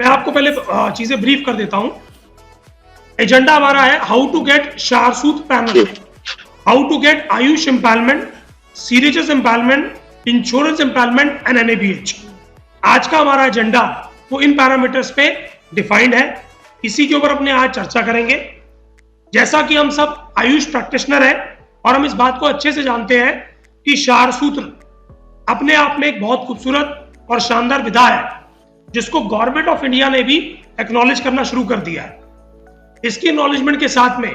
मैं आपको पहले चीजें ब्रीफ कर देता हूं। एजेंडा हमारा है हाउ टू गेट शारसूत panel, how to get Ayush empowerment, सीरीजस empowerment, insurance empowerment and NABH. आज का हमारा एजेंडा वो इन पैरामीटर्स पे डिफाइंड है, इसी के ऊपर अपने आज चर्चा करेंगे। जैसा कि हम सब आयुष प्रैक्टिशनर हैं और हम इस बात को अच्छे से जानते हैं कि शारसूत्र अपने आप में एक बहुत खूबसूरत और शानदार विधा है जिसको गवर्नमेंट ऑफ इंडिया ने भी एक्नॉलेज करना शुरू कर दिया है। इसके एक्नॉलेजमेंट के साथ में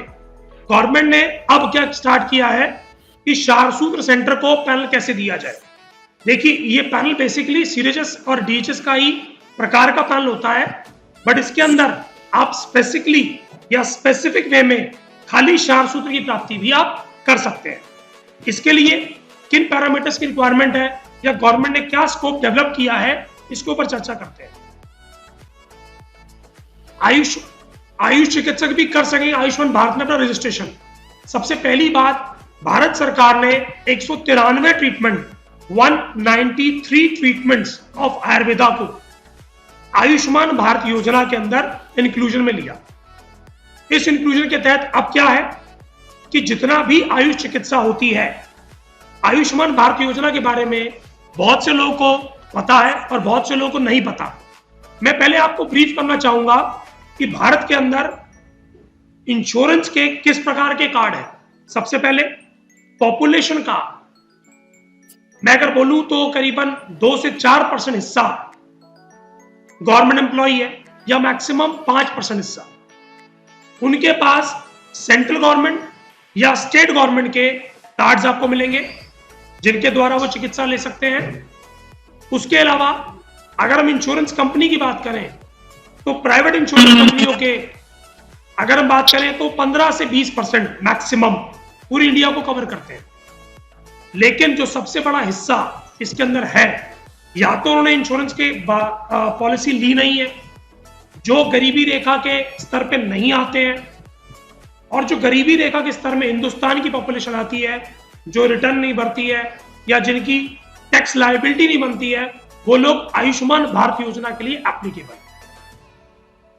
गवर्नमेंट ने अब क्या स्टार्ट किया है कि शारसूत्र सेंटर को पैनल कैसे दिया जाए। देखिए, ये पैनल बेसिकली सीरीजस और डीएचएस का ही प्रकार का पैनल होता है, बट इसके अंदर आप स्पेसिफिकली या स्पेसिफिक वे में खाली शारसूत्र की प्राप्ति भी आप कर सकते हैं। इसके लिए किन पैरामीटर्स की रिक्वायरमेंट है या गवर्नमेंट ने क्या स्कोप डेवलप किया है, इसके ऊपर चर्चा करते हैं। आयुष चिकित्सक भी कर सकेंगे आयुष्मान भारत में अपना रजिस्ट्रेशन। सबसे पहली बात, भारत सरकार ने 193 ट्रीटमेंट 193 ट्रीटमेंट्स ऑफ आयुर्वेदा को आयुष्मान भारत योजना के अंदर इंक्लूजन में लिया। इस इंक्लूजन के तहत अब क्या है कि जितना भी आयुष चिकित्सा होती है, आयुष्मान भारत योजना के बारे में बहुत से लोगों को पता है और बहुत से लोगों को नहीं पता। मैं पहले आपको ब्रीफ करना चाहूंगा कि भारत के अंदर इंश्योरेंस के किस प्रकार के कार्ड है। सबसे पहले पॉपुलेशन का मैं अगर बोलूं तो करीबन 2 से 4% हिस्सा गवर्नमेंट एम्प्लॉई है या मैक्सिमम 5% हिस्सा उनके पास सेंट्रल गवर्नमेंट या स्टेट गवर्नमेंट के कार्ड्स आपको मिलेंगे जिनके द्वारा वो चिकित्सा ले सकते हैं। उसके अलावा अगर हम इंश्योरेंस कंपनी की बात करें तो प्राइवेट इंश्योरेंस कंपनियों के अगर हम बात करें तो 15 से 20% मैक्सिमम पूरी इंडिया को कवर करते हैं। लेकिन जो सबसे बड़ा हिस्सा इसके अंदर है, या तो उन्होंने इंश्योरेंस के पॉलिसी ली नहीं है, जो गरीबी रेखा के स्तर पे नहीं आते हैं, और जो गरीबी रेखा के स्तर में हिंदुस्तान की पॉपुलेशन आती है, जो रिटर्न नहीं भरती है या जिनकी टैक्स लायबिलिटी नहीं बनती है, वो लोग आयुष्मान भारत योजना के लिए एप्लीकेबल।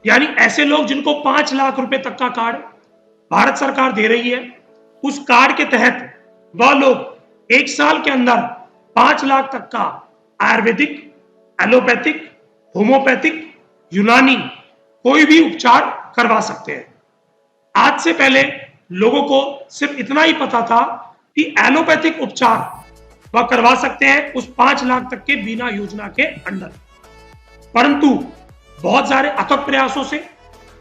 यानी ऐसे लोग जिनको 5 लाख रुपए तक का कार्ड भारत सरकार दे रही है, उस कार्ड के तहत वह लोग 1 साल के अंदर 5 लाख तक का आयुर्वेदिक, एलोपैथिक, होम्योपैथिक, यूनानी कोई भी उपचार करवा सकते हैं। आज से पहले लोगों को सिर्फ इतना ही पता था कि एलोपैथिक उपचार वह करवा सकते हैं उस 5 लाख तक के बिना योजना के अंडर। परंतु बहुत सारे अथक प्रयासों से,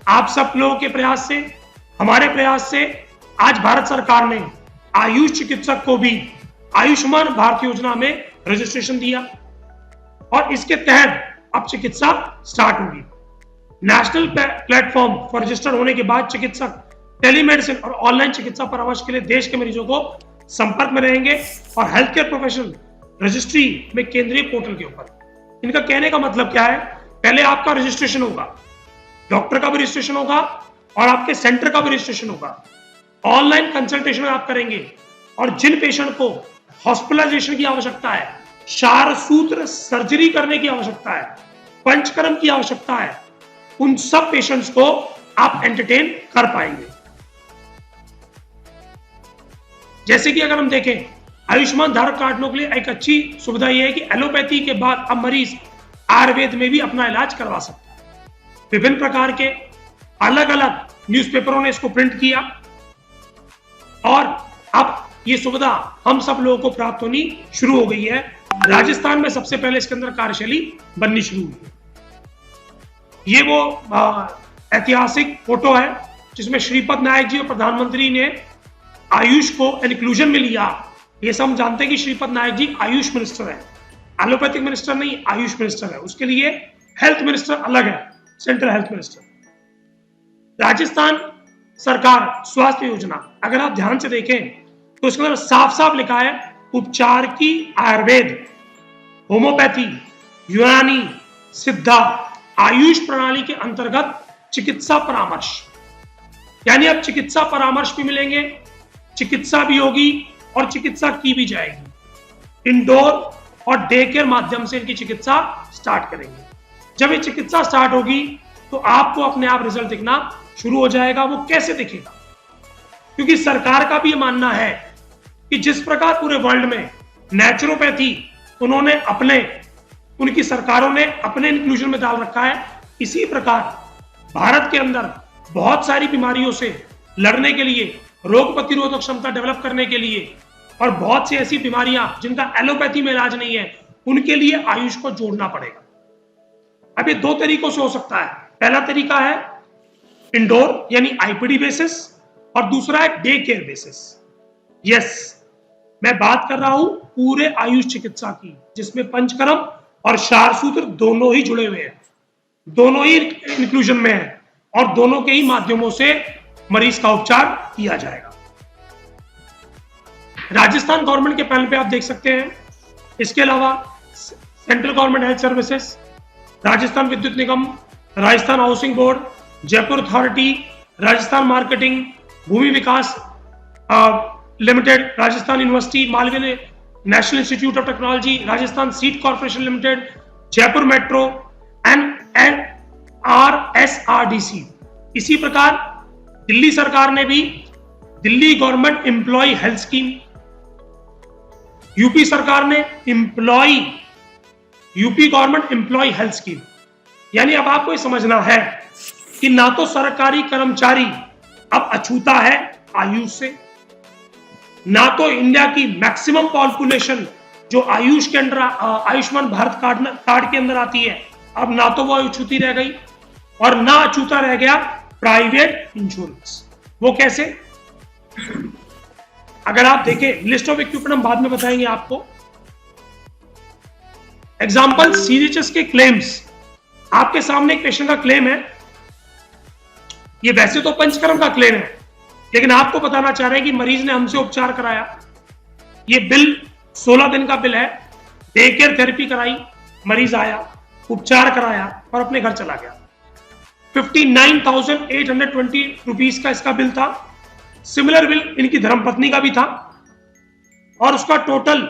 आप सब लोगों के प्रयास से, हमारे प्रयास से आज भारत सरकार ने आयुष चिकित्सक को भी आयुष्मान भारत योजना में रजिस्ट्रेशन दिया और इसके तहत अब चिकित्सा स्टार्ट होगी। नेशनल प्लेटफॉर्म फॉर रजिस्टर होने के बाद चिकित्सक टेलीमेडिसिन और ऑनलाइन चिकित्सा परामर्श के लिए देश के मरीजों को संपर्क में रहेंगे और हेल्थ केयर प्रोफेशनल रजिस्ट्री में केंद्रीय पोर्टल के ऊपर। इनका कहने का मतलब क्या है, पहले आपका रजिस्ट्रेशन होगा, डॉक्टर का भी रजिस्ट्रेशन होगा और आपके सेंटर का भी रजिस्ट्रेशन होगा। ऑनलाइन कंसल्टेशन आप करेंगे और जिन पेशेंट को हॉस्पिटलाइजेशन की आवश्यकता है, शारसूत्र सर्जरी करने की आवश्यकता है, पंचकर्म की आवश्यकता है, उन सब पेशेंट्स को आप एंटरटेन कर पाएंगे। जैसे कि अगर हम देखें, आयुष्मान धारक कार्डों के लिए एक अच्छी सुविधा यह है कि एलोपैथी के बाद अब मरीज आयुर्वेद में भी अपना इलाज करवा सकता है। विभिन्न प्रकार के अलग अलग न्यूज़पेपरों ने इसको प्रिंट किया और अब ये सुविधा हम सब लोगों को प्राप्त होनी शुरू हो गई है। राजस्थान में सबसे पहले इसके अंदर कार्यशैली बननी शुरू हुई है। ये वो ऐतिहासिक फोटो है जिसमें श्रीपद नायक जी और प्रधानमंत्री ने आयुष को इंक्लूजन में लिया। ये सब हम जानते हैं कि श्रीपद नायक जी आयुष मिनिस्टर है, एलोपैथिक मिनिस्टर नहीं, आयुष मिनिस्टर है। उसके लिए हेल्थ मिनिस्टर अलग है, सेंट्रल हेल्थ मिनिस्टर। राजस्थान सरकार स्वास्थ्य योजना, अगर आप ध्यान से देखें तो उसके अंदर साफ साफ लिखा है उपचार की आयुर्वेद, होम्योपैथी, यूनानी, सिद्धा, आयुष प्रणाली के अंतर्गत चिकित्सा परामर्श। यानी अब चिकित्सा परामर्श भी मिलेंगे, चिकित्सा भी होगी और चिकित्सा की भी जाएगी। इंडोर और डे केयर माध्यम से इनकी चिकित्सा स्टार्ट करेंगे। जब ये चिकित्सा स्टार्ट होगी तो आपको अपने आप रिजल्ट दिखना शुरू हो जाएगा। वो कैसे दिखेगा? क्योंकि सरकार का भी ये मानना है कि जिस प्रकार पूरे वर्ल्ड में नेचुरोपैथी उनकी सरकारों ने अपने इंक्लूजन में डाल रखा है, इसी प्रकार भारत के अंदर बहुत सारी बीमारियों से लड़ने के लिए, रोग प्रतिरोधक क्षमता डेवलप करने के लिए, और बहुत सी ऐसी बीमारियां जिनका एलोपैथी में इलाज नहीं है, उनके लिए आयुष को जोड़ना पड़ेगा। अब ये दो तरीकों से हो सकता है। पहला तरीका है इंडोर यानी आईपीडी बेसिस, और दूसरा है डे केयर बेसिस। यस, मैं बात कर रहा हूं पूरे आयुष चिकित्सा की, जिसमें पंचकर्म और शारसूत्र दोनों ही जुड़े हुए हैं, दोनों ही इंक्लूजन में है, और दोनों के ही माध्यमों से मरीज का उपचार किया जाएगा। राजस्थान गवर्नमेंट के पैनल पे आप देख सकते हैं। इसके अलावा central government health services, Rajasthan Vidyut Nigam, Rajasthan housing board, Jaipur authority, Rajasthan marketing, Bhumi Vikas limited, Rajasthan university, Malaviya national institute of technology, Rajasthan seed corporation limited, Jaipur metro, RSRDC। इसी प्रकार दिल्ली सरकार ने भी Delhi government employ health scheme, UP सरकार ने UP government employ health scheme. यानी अब आपको ये समझना है कि ना तो सरकारी कर्मचारी अब अछूता है आयुष से, ना तो इंडिया की मैक्सिमम पॉपुलेशन जो आयुष के अंदर आयुष्मान भारत कार्ड के अंदर आती है, अब ना तो वो अछूती रह गई, और ना अछूता रह गया प्राइवेट इंश्योरेंस। वो कैसे? अगर आप देखें, लिस्ट ऑफ इक्विपमेंट हम बाद में बताएंगे आपको। एग्जाम्पल सीजीएचएस के क्लेम्स। आपके सामने एक पेशेंट का क्लेम है, ये वैसे तो पंचकर्म का क्लेम है, लेकिन आपको बताना चाह रहे हैं कि मरीज ने हमसे उपचार कराया। ये बिल 16 दिन का बिल है, डे केयर थेरेपी कराई, मरीज आया, उपचार कराया और अपने घर चला गया। 59,820 रुपीज का इसका बिल था। सिमिलर बिल इनकी धर्मपत्नी का भी था, और उसका टोटल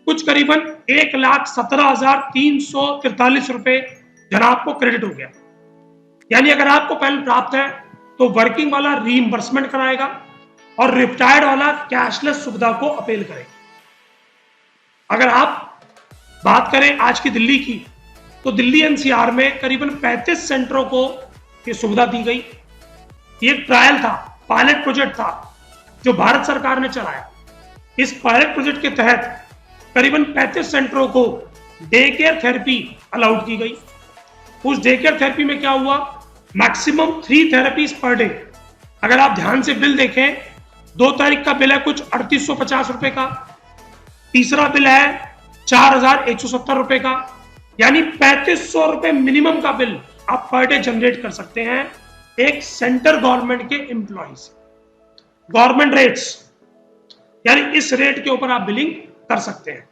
कुछ करीबन 1,17,343 रुपए जनाब को क्रेडिट हो गया। यानी अगर आपको पैनल प्राप्त है तो वर्किंग वाला रीइंबर्समेंट कराएगा और रिटायर्ड वाला कैशलेस सुविधा को अपील करेगा। अगर आप बात करें आज की दिल्ली की, तो दिल्ली एनसीआर में करीबन 35 सेंटरों को ये सुविधा दी गई। ये ट्रायल था, पायलट प्रोजेक्ट था जो भारत सरकार ने चलाया। इस पायलट प्रोजेक्ट के तहत करीबन 35 सेंटरों को डे केयर थेरेपी अलाउड की गई। उस डे केयर थेरेपी में क्या हुआ, मैक्सिमम 3 थेरेपीज पर डे। अगर आप ध्यान से बिल देखें, 2 तारीख का बिल है कुछ 3850 रुपए का, तीसरा बिल है 4170 रुपए का, यानी 3500 रुपए मिनिमम का बिल आप पर डे जनरेट कर सकते हैं एक सेंटर गवर्नमेंट के एम्प्लॉइज। गवर्नमेंट रेट्स, यानी इस रेट के ऊपर आप बिलिंग कर सकते हैं।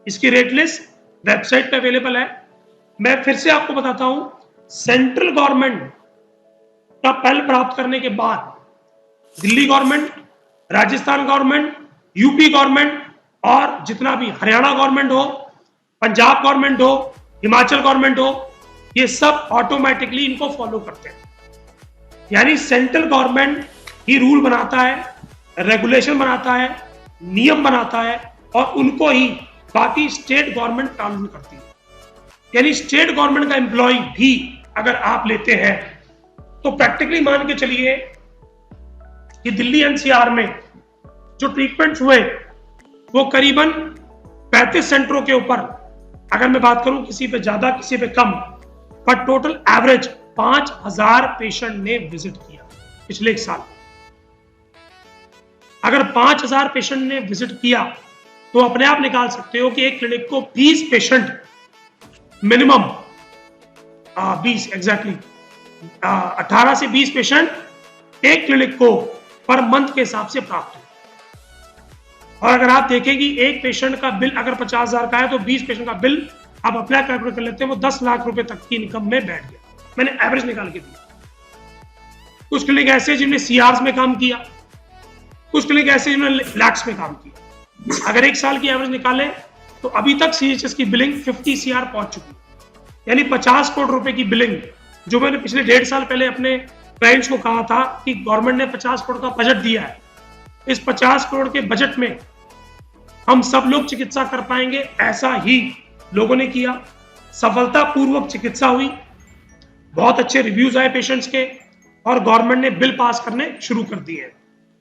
इसकी रेट लिस्ट वेबसाइट पे अवेलेबल है। मैं फिर से आपको बताता हूं, सेंट्रल गवर्नमेंट का पैनल प्राप्त करने के बाद Delhi government, Rajasthan government, UP government और जितना भी हरियाणा गवर्नमेंट हो, पंजाब गवर्नमेंट हो, हिमाचल गवर्नमेंट हो, ये सब ऑटोमेटिकली इनको फॉलो करते हैं। यानी सेंट्रल गवर्नमेंट ही रूल बनाता है, रेगुलेशन बनाता है, नियम बनाता है, और उनको ही बाकी स्टेट गवर्नमेंट कानून करती है। यानी स्टेट गवर्नमेंट का एम्प्लॉय भी अगर आप लेते हैं तो प्रैक्टिकली मान के चलिए कि दिल्ली एनसीआर में जो ट्रीटमेंट्स हुए वो करीबन 35 सेंटरों के ऊपर, अगर मैं बात करूं किसी पे ज्यादा किसी पे कम, पर टोटल एवरेज 5000 पेशेंट ने विजिट किया पिछले 1 साल। अगर 5000 पेशेंट ने विजिट किया तो अपने आप निकाल सकते हो कि एक क्लिनिक को 20 पेशेंट मिनिमम 20 एग्जैक्टली 18 से 20 पेशेंट एक क्लिनिक को पर मंथ के हिसाब से प्राप्त हो। और अगर आप देखें कि एक पेशेंट का बिल अगर 50,000 का है तो 20 पेशेंट का बिल आप अपना कैलकुलेट कर लेते हैं, वो 10 लाख रुपए तक की इनकम में बैठ गया। मैंने एवरेज निकाल के दिया। कुछ क्लिनिक ऐसे जिन्होंने सीआर्स में काम किया, कुछ क्लिनिक ऐसे जिन्होंने लैक्स में काम किया। अगर 1 साल की एवरेज निकाले तो अभी तक सीएचएस की बिलिंग 50 सीआर पहुंच चुकी है। यानी 50 करोड़ रुपए की बिलिंग, जो मैंने पिछले 1.5 साल पहले अपने क्लाइंट्स को कहा था कि गवर्नमेंट ने 50 करोड़ का बजट दिया है, इस 50 करोड़ के बजट में हम सब लोग चिकित्सा कर पाएंगे, ऐसा ही लोगों ने किया। सफलतापूर्वक चिकित्सा हुई, बहुत अच्छे रिव्यूज आए पेशेंट्स के, और गवर्नमेंट ने बिल पास करने शुरू कर दिए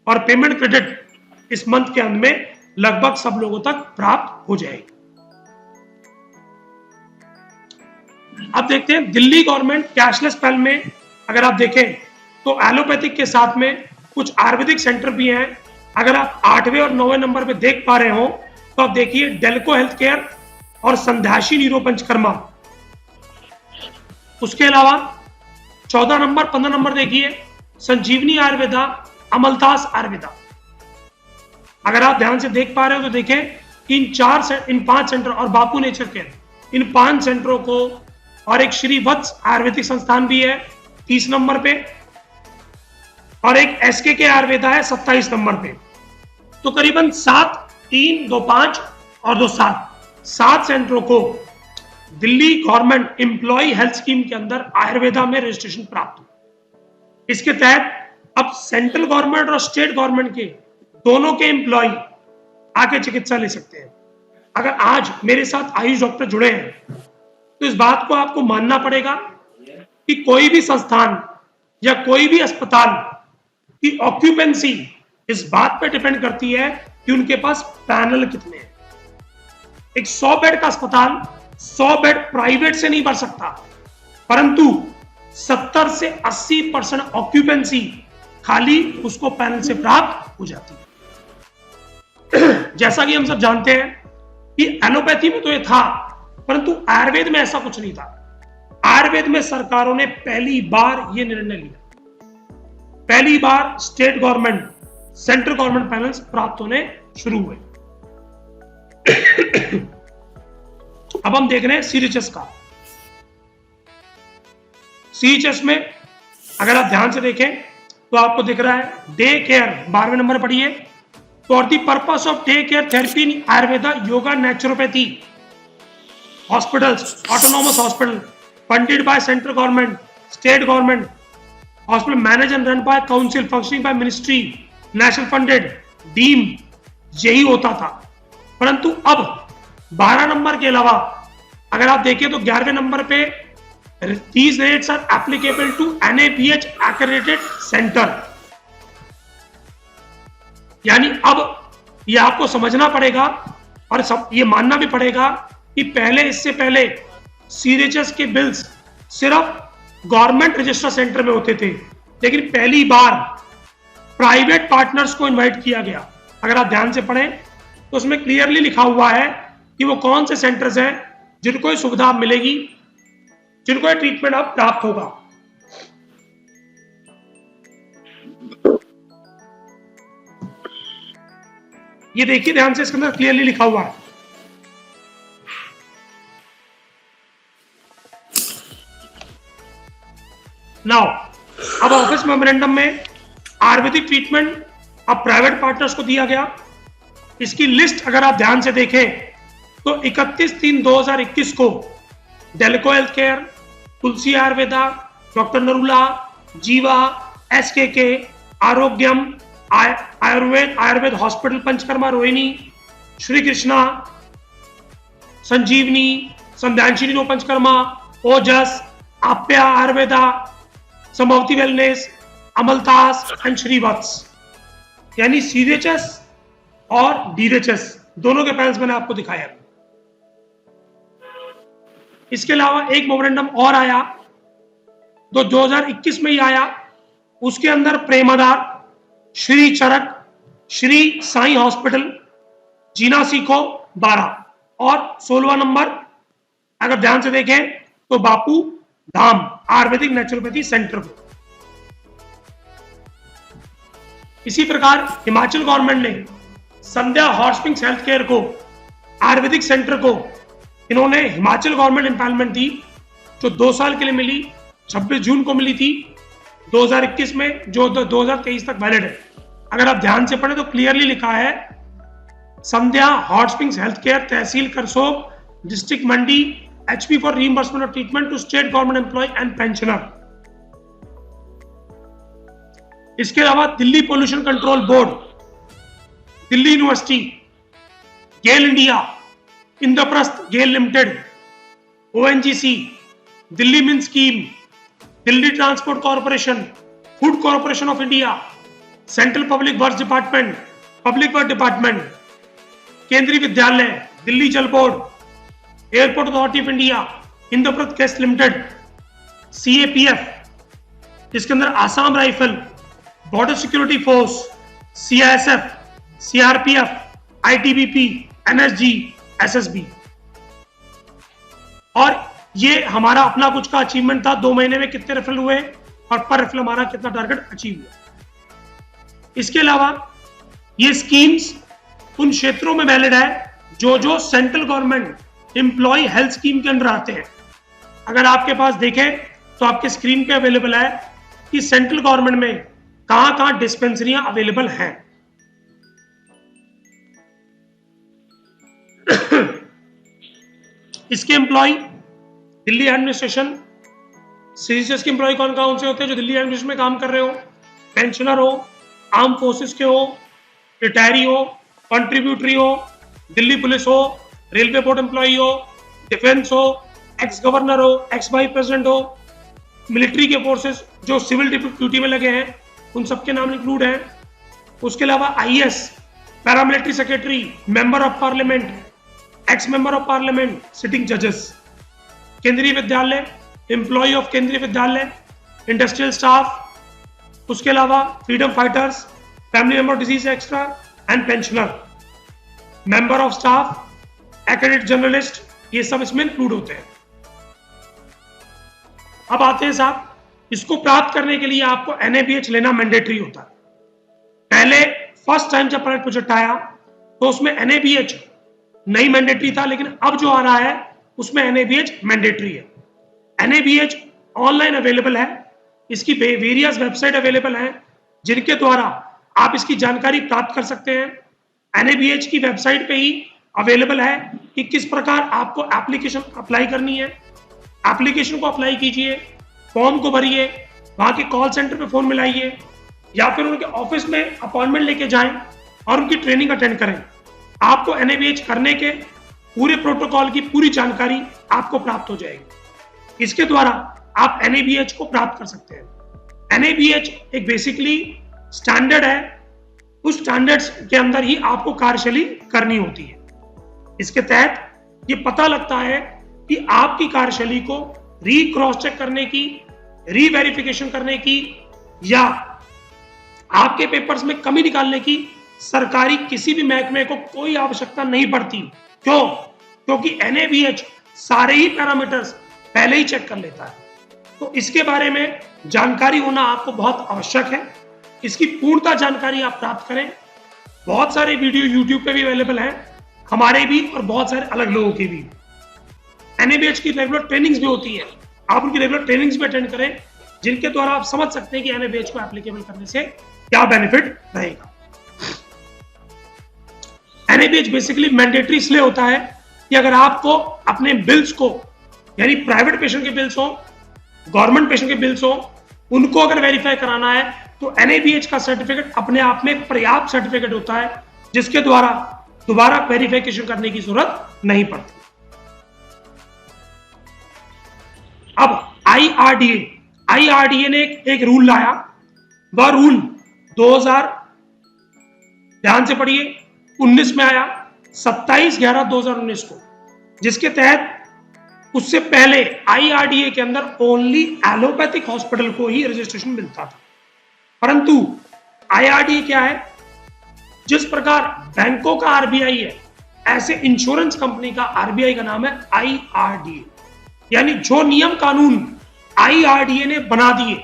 और पेमेंट क्रेडिट इस मंथ के अंत में लगभग सब लोगों तक प्राप्त हो जाएगी। अब देखते हैं दिल्ली गवर्नमेंट कैशलेस पहल में अगर आप देखें तो एलोपैथिक के साथ में कुछ आयुर्वेदिक सेंटर भी हैं। अगर आप 8वें और 9वें नंबर पे देख पा रहे हो तो आप देखिए डेल्को हेल्थ केयर और संध्याशी नीरो पंचकर्मा। उसके अलावा 14 नंबर 15 नंबर देखिए संजीवनी आयुर्वेदा, अमलतास आयुर्वेदा। अगर आप ध्यान से देख पा रहे हो तो देखें इन 5 सेंटर और बापू नेचर केयर, इन 5 सेंटरों को, और एक श्री वत्स आयुर्वेदिक संस्थान भी है 30 नंबर पे, और एक एसके आयुर्वेदा है 27 नंबर पे। तो करीबन 7, 3, 2, 5 और 2, 7 सेंटरों को Delhi government employ health scheme के अंदर आयुर्वेदा में रजिस्ट्रेशन प्राप्त हुआ। इसके तहत अब सेंट्रल गवर्नमेंट और स्टेट गवर्नमेंट के दोनों के एम्प्लॉय आके चिकित्सा ले सकते हैं। अगर आज मेरे साथ आयुष डॉक्टर जुड़े हैं तो इस बात को आपको मानना पड़ेगा कि कोई भी संस्थान या कोई भी अस्पताल की ऑक्यूपेंसी इस बात पे डिपेंड करती है कि उनके पास पैनल कितने हैं। एक 100 बेड का अस्पताल 100 बेड प्राइवेट से नहीं भर सकता, परंतु 70 से 80% ऑक्यूपेंसी खाली उसको पैनल से प्राप्त हो जाती है। जैसा कि हम सब जानते हैं कि एलोपैथी में तो ये था, परंतु आयुर्वेद में ऐसा कुछ नहीं था। आयुर्वेद में सरकारों ने पहली बार ये निर्णय लिया, पहली बार state government central government panels प्राप्त होने शुरू हुए। अब हम देख रहे हैं सीजीएचएस का। सीजीएचएस में अगर आप ध्यान से देखें तो आपको दिख रहा है डे केयर 12वें नंबर पढ़िए। For the purpose of day care therapy in Ayurveda, yoga, naturopathy hospitals, autonomous hospital funded by central government, state government, hospital manage and run by council, functioning by ministry, national funded, deem, यही होता था। परंतु अब 12 number के अलावा अगर आप देखें तो 11वें नंबर पे these rates are applicable to NABH accredited center। यानी अब ये आपको समझना पड़ेगा और ये मानना भी पड़ेगा कि इससे पहले सीजीएचएस के बिल्स सिर्फ गवर्नमेंट रजिस्टर सेंटर में होते थे, लेकिन पहली बार प्राइवेट पार्टनर्स को इनवाइट किया गया। अगर आप ध्यान से पढ़ें तो उसमें क्लियरली लिखा हुआ है कि वो कौन से सेंटर्स हैं जिनको ये सुविधा मिलेगी, जिनको ये ट्रीटमेंट अब प्राप्त होगा। ये देखिए ध्यान से, इसके अंदर क्लियरली लिखा हुआ है। नाउ अब ऑफिस मेमोरेंडम में आयुर्वेदिक ट्रीटमेंट अब प्राइवेट पार्टनर्स को दिया गया। इसकी लिस्ट अगर आप ध्यान से देखें तो 31/3/2021 को Delco health care, Tulsi Ayurveda, doctor Narula, Jiva, SK, Arogyam, Ayurveda hospital Panchakarma Rohini, Shri Krishna, Sanjivani, संध्याशी नीरो पंचकर्मा, ओजस, आप्या आयुर्वेदा, समावती वेलनेस, अमलतास एंड श्रीवत्स, यानी सीजीएचएस और डीएचएस दोनों के पैनल्स मैंने आपको दिखाया। इसके अलावा एक मेमोरेंडम और आया तो 2021 में ही आया, उसके अंदर प्रेमाधार, श्री चरक, श्री साई हॉस्पिटल, जीना सीखो 12 और 16वां नंबर अगर ध्यान से देखें तो बापू धाम आयुर्वेदिक नेचुरोपैथी सेंटर को। इसी प्रकार हिमाचल गवर्नमेंट ने संध्या हॉट स्प्रिंग्स हेल्थ केयर को, आयुर्वेदिक सेंटर को, इन्होंने हिमाचल गवर्नमेंट एम्पावरमेंट दी जो 2 साल के लिए मिली, 26 जून को मिली थी 2021 में, जो 2023 तक वैलिड है। अगर आप ध्यान से पढ़े तो क्लियरली लिखा है Sandhya hot springs health care, तहसील Karsog, district Mandi, HP for reimbursement of treatment to state government employee and pensioner. इसके अलावा Delhi pollution control board, Delhi university, GAIL India, Indraprastha GAIL limited, ONGC, Delhi मिन scheme, Delhi transport corporation, food corporation of India, central public works department, public work department, Kendriya Vidyalaya, Delhi Jal board, airport authority of India, Indraprastha gas limited, CAPF, इसके अंदर Assam rifle, border security force, CISF, CRPF, ITBP, NSG, SSB। और ये हमारा अपना कुछ का achievement था, 2 महीने में कितने रेफरल हुए और पर रेफरल हमारा कितना टारगेट अचीव हुआ। इसके अलावा ये स्कीम्स उन क्षेत्रों में वैलिड है जो central government employ health scheme के अंदर आते हैं। अगर आपके पास देखें तो आपके स्क्रीन पे अवेलेबल है कि सेंट्रल गवर्नमेंट में कहां डिस्पेंसरियां अवेलेबल हैं। इसके एम्प्लॉय दिल्ली एडमिनिस्ट्रेशन, सीजीएस के एम्प्लॉय कौन से होते हैं? जो दिल्ली एडमिनिस्ट्रेशन में काम कर रहे हो, पेंशनर हो, आर्म फोर्सेस के हो, रिटायरी हो, कंट्रीब्यूटरी हो, दिल्ली पुलिस हो, रेलवे बोर्ड एम्प्लॉय हो, डिफेंस हो, एक्स गवर्नर हो, एक्स वाइस प्रेसिडेंट हो, मिलिट्री के फोर्सेस जो सिविल ड्यूटी में लगे हैं उन सबके नाम इंक्लूड हैं। उसके अलावा IAS, paramilitary secretary, member of parliament, x member of parliament, sitting जजेस, केंद्रीय विद्यालय, एम्प्लॉय ऑफ केंद्रीय विद्यालय, इंडस्ट्रियल स्टाफ, उसके अलावा freedom fighters, family member disease extra and pensioner, member of staff, academic journalist, ये सब इसमें इंक्लूड होते हैं। अब आते हैं साहब, इसको प्राप्त करने के लिए आपको NABH लेना मैंडेटरी होता है। पहले फर्स्ट टाइम जब पायलट प्रोजेक्ट आया तो उसमें NABH नहीं मैंडेटरी था, लेकिन अब जो आ रहा है उसमें NABH मैंडेटरी है। NABH ऑनलाइन अवेलेबल है, इसकी वेरियस वेबसाइट अवेलेबल है जिनके द्वारा आप इसकी जानकारी प्राप्त कर सकते हैं। NABH की वेबसाइट पे ही अवेलेबल है कि किस प्रकार आपको एप्लीकेशन अप्लाई करनी है। एप्लीकेशन को अप्लाई कीजिए, फॉर्म को भरिए, वहां के कॉल सेंटर पे फोन मिलाइए या फिर उनके ऑफिस में अपॉइंटमेंट लेके जाएं और उनकी ट्रेनिंग अटेंड करें। आपको NABH करने के पूरे प्रोटोकॉल की पूरी जानकारी आपको प्राप्त हो जाएगी। इसके द्वारा आप NABH को प्राप्त कर सकते हैं। NABH एक बेसिकली स्टैंडर्ड है, उस स्टैंडर्ड्स के अंदर ही आपको कार्यशैली करनी होती है। इसके तहत ये पता लगता है कि आपकी कार्यशैली को क्रॉस चेक करने की, वेरिफिकेशन करने की या आपके पेपर्स में कमी निकालने की सरकारी किसी भी महकमे को कोई आवश्यकता नहीं पड़ती। क्यों? क्योंकि NABH सारे ही पैरामीटर्स पहले ही चेक कर लेता है। तो इसके बारे में जानकारी होना आपको बहुत आवश्यक है। इसकी पूर्णता जानकारी आप प्राप्त करें। बहुत सारे वीडियो YouTube पे भी अवेलेबल हैं, हमारे भी और बहुत सारे अलग लोगों की भी। NABH की रेगुलर ट्रेनिंग्स भी होती है, आप उनकी रेगुलर ट्रेनिंग्स भी अटेंड करें जिनके द्वारा आप समझ सकते हैं कि NABH को एप्लीकेबल करने से क्या बेनिफिट रहेगा। NABH बेसिकली मैंडेटरी इसलिए होता है कि अगर आपको अपने बिल्स को, यानी प्राइवेट पेशेंट के बिल्स हो, गवर्नमेंट पेशेंट के बिल्स हो, उनको अगर वेरीफाई कराना है तो NABH का सर्टिफिकेट अपने आप में एक पर्याप्त सर्टिफिकेट होता है जिसके द्वारा दोबारा वेरिफिकेशन करने की जरूरत नहीं पड़ती। अब IRDA ने एक रूल लाया। वह रूल 2000, ध्यान से पढ़िए, 19 में आया, 27/11/2019 को, जिसके तहत उससे पहले IRDA के अंदर ओनली एलोपैथिक हॉस्पिटल को ही रजिस्ट्रेशन मिलता था। परंतु IRDA क्या है? जिस प्रकार बैंकों का RBI है, ऐसे इंश्योरेंस कंपनी का RBI का नाम है IRDA। यानी जो नियम कानून IRDA ने बना दिए,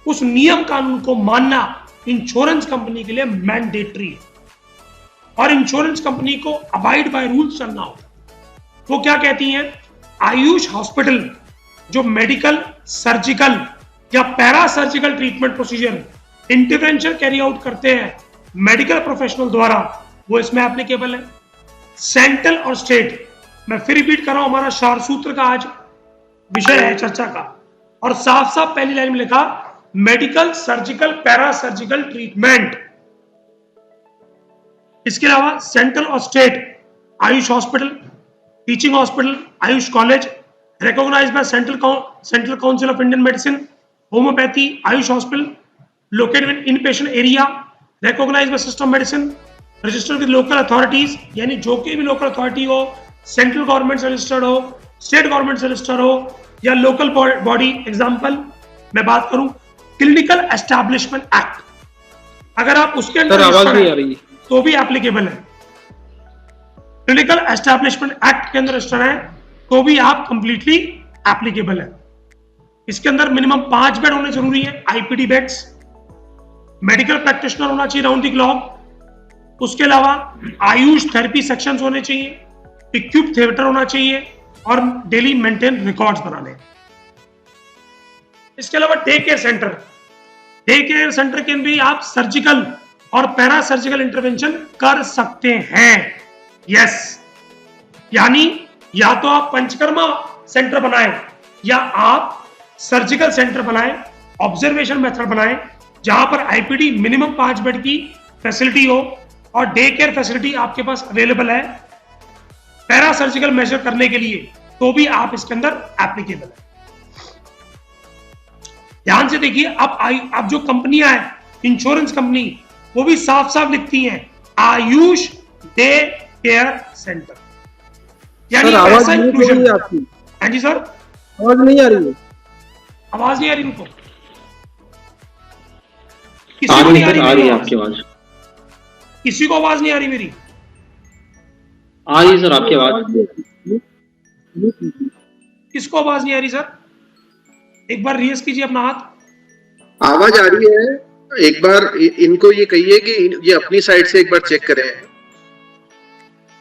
उस नियम कानून को मानना इंश्योरेंस कंपनी के लिए मैंडेटरी है और इंश्योरेंस कंपनी को अबाइड बाय रूल्स चलना होता है। वो क्या कहती हैं? आयुष हॉस्पिटल जो मेडिकल, सर्जिकल या para surgical treatment procedure, intervention carry out करते हैं मेडिकल प्रोफेशनल द्वारा, वो इसमें एप्लीकेबल है। सेंट्रल और स्टेट मैं फिर रिपीट कर रहा हूं, हमारा सार सूत्र का आज विषय है चर्चा का, और साफ साफ पहली लाइन में लिखा medical surgical para surgical treatment. इसके अलावा सेंट्रल और state Ayush hospital, teaching hospital, Ayush college recognized by Central Council of Indian Medicine, homeopathy, Ayush hospital located in inpatient area, recognized by system medicine, registered with local authorities, यानी जो कि भी local authority हो, central government से registered हो, state government से registered हो, या लोकल बॉडी। एग्जांपल मैं बात करूं क्लिनिकल एस्टैब्लिशमेंट एक्ट, अगर आप उसके अंदर तो भी एप्लीकेबल है। क्लिनिकल एस्टैब्लिशमेंट एक्ट के अंदर रजिस्टर्ड है तो भी आप कंप्लीटली एप्लीकेबल है। इसके अंदर मिनिमम 5 बेड होने जरूरी है, आईपीडी बेड्स, मेडिकल प्रैक्टिशनर होना चाहिए राउंड द क्लॉक। उसके अलावा आयुष थेरेपी सेक्शंस होने चाहिए, इक्विप थिएटर होना चाहिए, और डेली मेंटेन रिकॉर्ड्स बनाने। इसके अलावा डे केयर सेंटर के भी आप सर्जिकल और पैरा सर्जिकल इंटरवेंशन कर सकते हैं। यस, यानी या तो आप पंचकर्मा सेंटर बनाएं या आप सर्जिकल सेंटर बनाएं, ऑब्जर्वेशन मेथड बनाएं, जहां पर आईपीडी मिनिमम 5 बेड की फैसिलिटी हो और डे केयर फैसिलिटी आपके पास अवेलेबल है पैरा सर्जिकल मेजर करने के लिए, तो भी आप इसके अंदर एप्लीकेबल है। ध्यान से देखिए, अब जो कंपनियां हैं इंश्योरेंस कंपनी, वो भी साफ साफ लिखती हैं आयुष डे केयर सेंटर, यानी ऐसा इंक्लूजन। हाँ जी सर, आवाज नहीं आ रही है? आवाज नहीं आ रही उनको? किसी को नहीं आ रही आपकी आवाज? किसी को आवाज नहीं आ रही मेरी? आ रही सर आपकी आवाज। किसको आवाज नहीं आ रही सर? एक बार रेज कीजिए अपना हाथ। आवाज आ रही है, एक बार इनको ये कहिए कि ये अपनी साइड से एक बार चेक करें।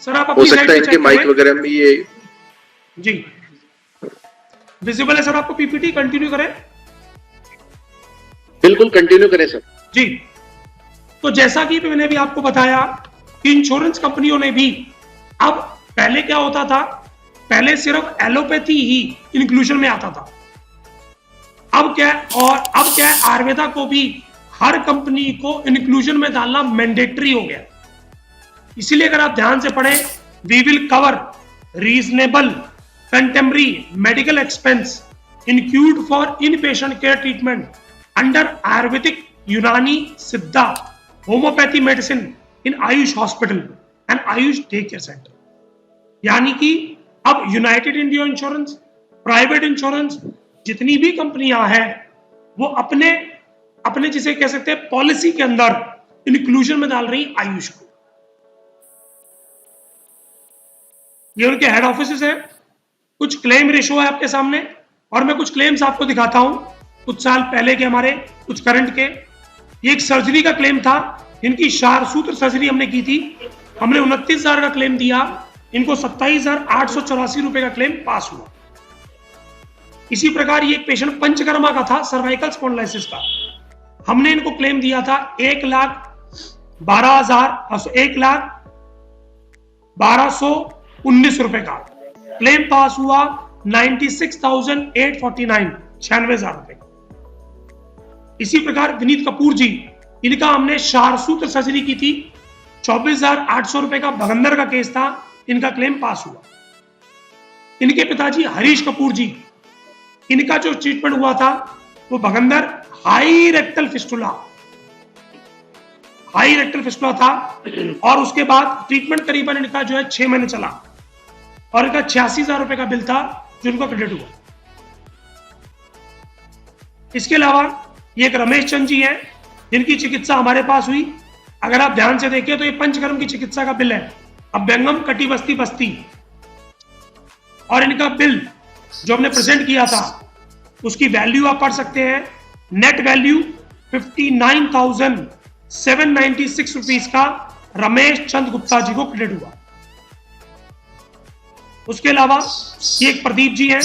सर आप अपनी हो सकता है इनके माइक वगैरह में ये जी विजिबल है। सर आपको पीपीटी कंटिन्यू करें? बिल्कुल कंटिन्यू करें सर जी। तो जैसा कि मैंने भी आपको बताया कि इंश्योरेंस कंपनियों ने भी, अब पहले क्या होता था, पहले सिर्फ एलोपैथी ही इंक्लूजन में आता था। अब क्या है, आयुर्वेदा को भी हर कंपनी को इंक्लूजन में डालना मैंडेटरी हो गया। इसीलिए अगर आप ध्यान से पढ़ें, we will cover reasonable contemporary medical expense include for in patient care treatment under Ayurvedic, Unani, Siddha, homeopathy medicine in AYUSH hospital and AYUSH day care centre. यानी कि अब United India Insurance, private insurance, जितनी भी कंपनियां हैं, वो अपने जिसे कह सकते हैं पॉलिसी के अंदर इंक्लूजन में डाल रही आयुष को। ये उनके हेड ऑफिस है। कुछ क्लेम रेशो है आपके सामने, और मैं कुछ क्लेम्स आपको दिखाता हूं, कुछ साल पहले के हमारे, कुछ करंट के। ये एक सर्जरी का क्लेम था, इनकी शारसूत्र सर्जरी हमने की थी, हमने 29,000 का क्लेम दिया, इनको 27,884 रुपए का क्लेम पास हुआ। इसी प्रकार ये एक पेशेंट पंचकर्मा का था, सर्वाइकल स्पॉन्डिलोसिस का, हमने इनको क्लेम दिया था 1,12,19 रुपए का, क्लेम पास हुआ 96,849, 96,000 रुपए। इसी प्रकार विनीत कपूर जी, इनका हमने शारसूत्र सर्जरी की थी, 24,800 रुपए का भगंदर का केस था, इनका क्लेम पास हुआ। इनके पिताजी हरीश कपूर जी, इनका जो ट्रीटमेंट हुआ था वो भगंदर हाई रेक्टल फिस्टुला था, और उसके बाद ट्रीटमेंट करीबन इनका जो है 6 महीने चला, और इनका 86,000 रुपए का बिल था जो इनको क्रेडिट हुआ। इसके अलावा ये एक रमेश चंद जी हैं, जिनकी चिकित्सा हमारे पास हुई। अगर आप ध्यान से देखें तो ये पंचकर्म की चिकित्सा का बिल है, अभ्यंगम कटी बस्ती बस्ती, और इनका बिल जो हमने प्रेजेंट किया था उसकी वैल्यू आप पढ़ सकते हैं, नेट वैल्यू 59,796 रुपीज का रमेश चंद गुप्ता जी को क्रेडिट हुआ। उसके अलावा ये एक प्रदीप जी हैं,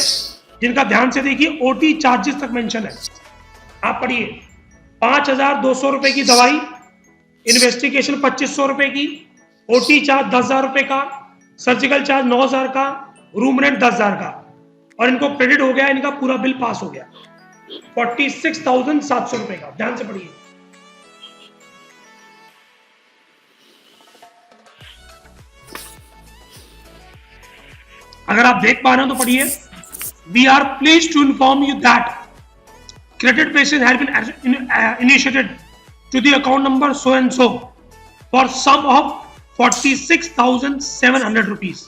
जिनका ध्यान से देखिए ओटी चार्जेस तक मेंशन है, आप पढ़िए, 5,200 रुपए की दवाई, इन्वेस्टिगेशन 2,500 रुपए की, ओटी चार्ज 10,000 रुपए का, सर्जिकल चार्ज 9,000 का, रूम रेंट 10,000 का, और इनको क्रेडिट हो गया, इनका पूरा बिल पास हो गया 46,700 रुपए का। ध्यान से पढ़िए। अगर आप देख पा रहे हो तो पढ़िए। We are pleased to inform you that credit basis has been initiated to the account number so and so for sum of 46,700 rupees।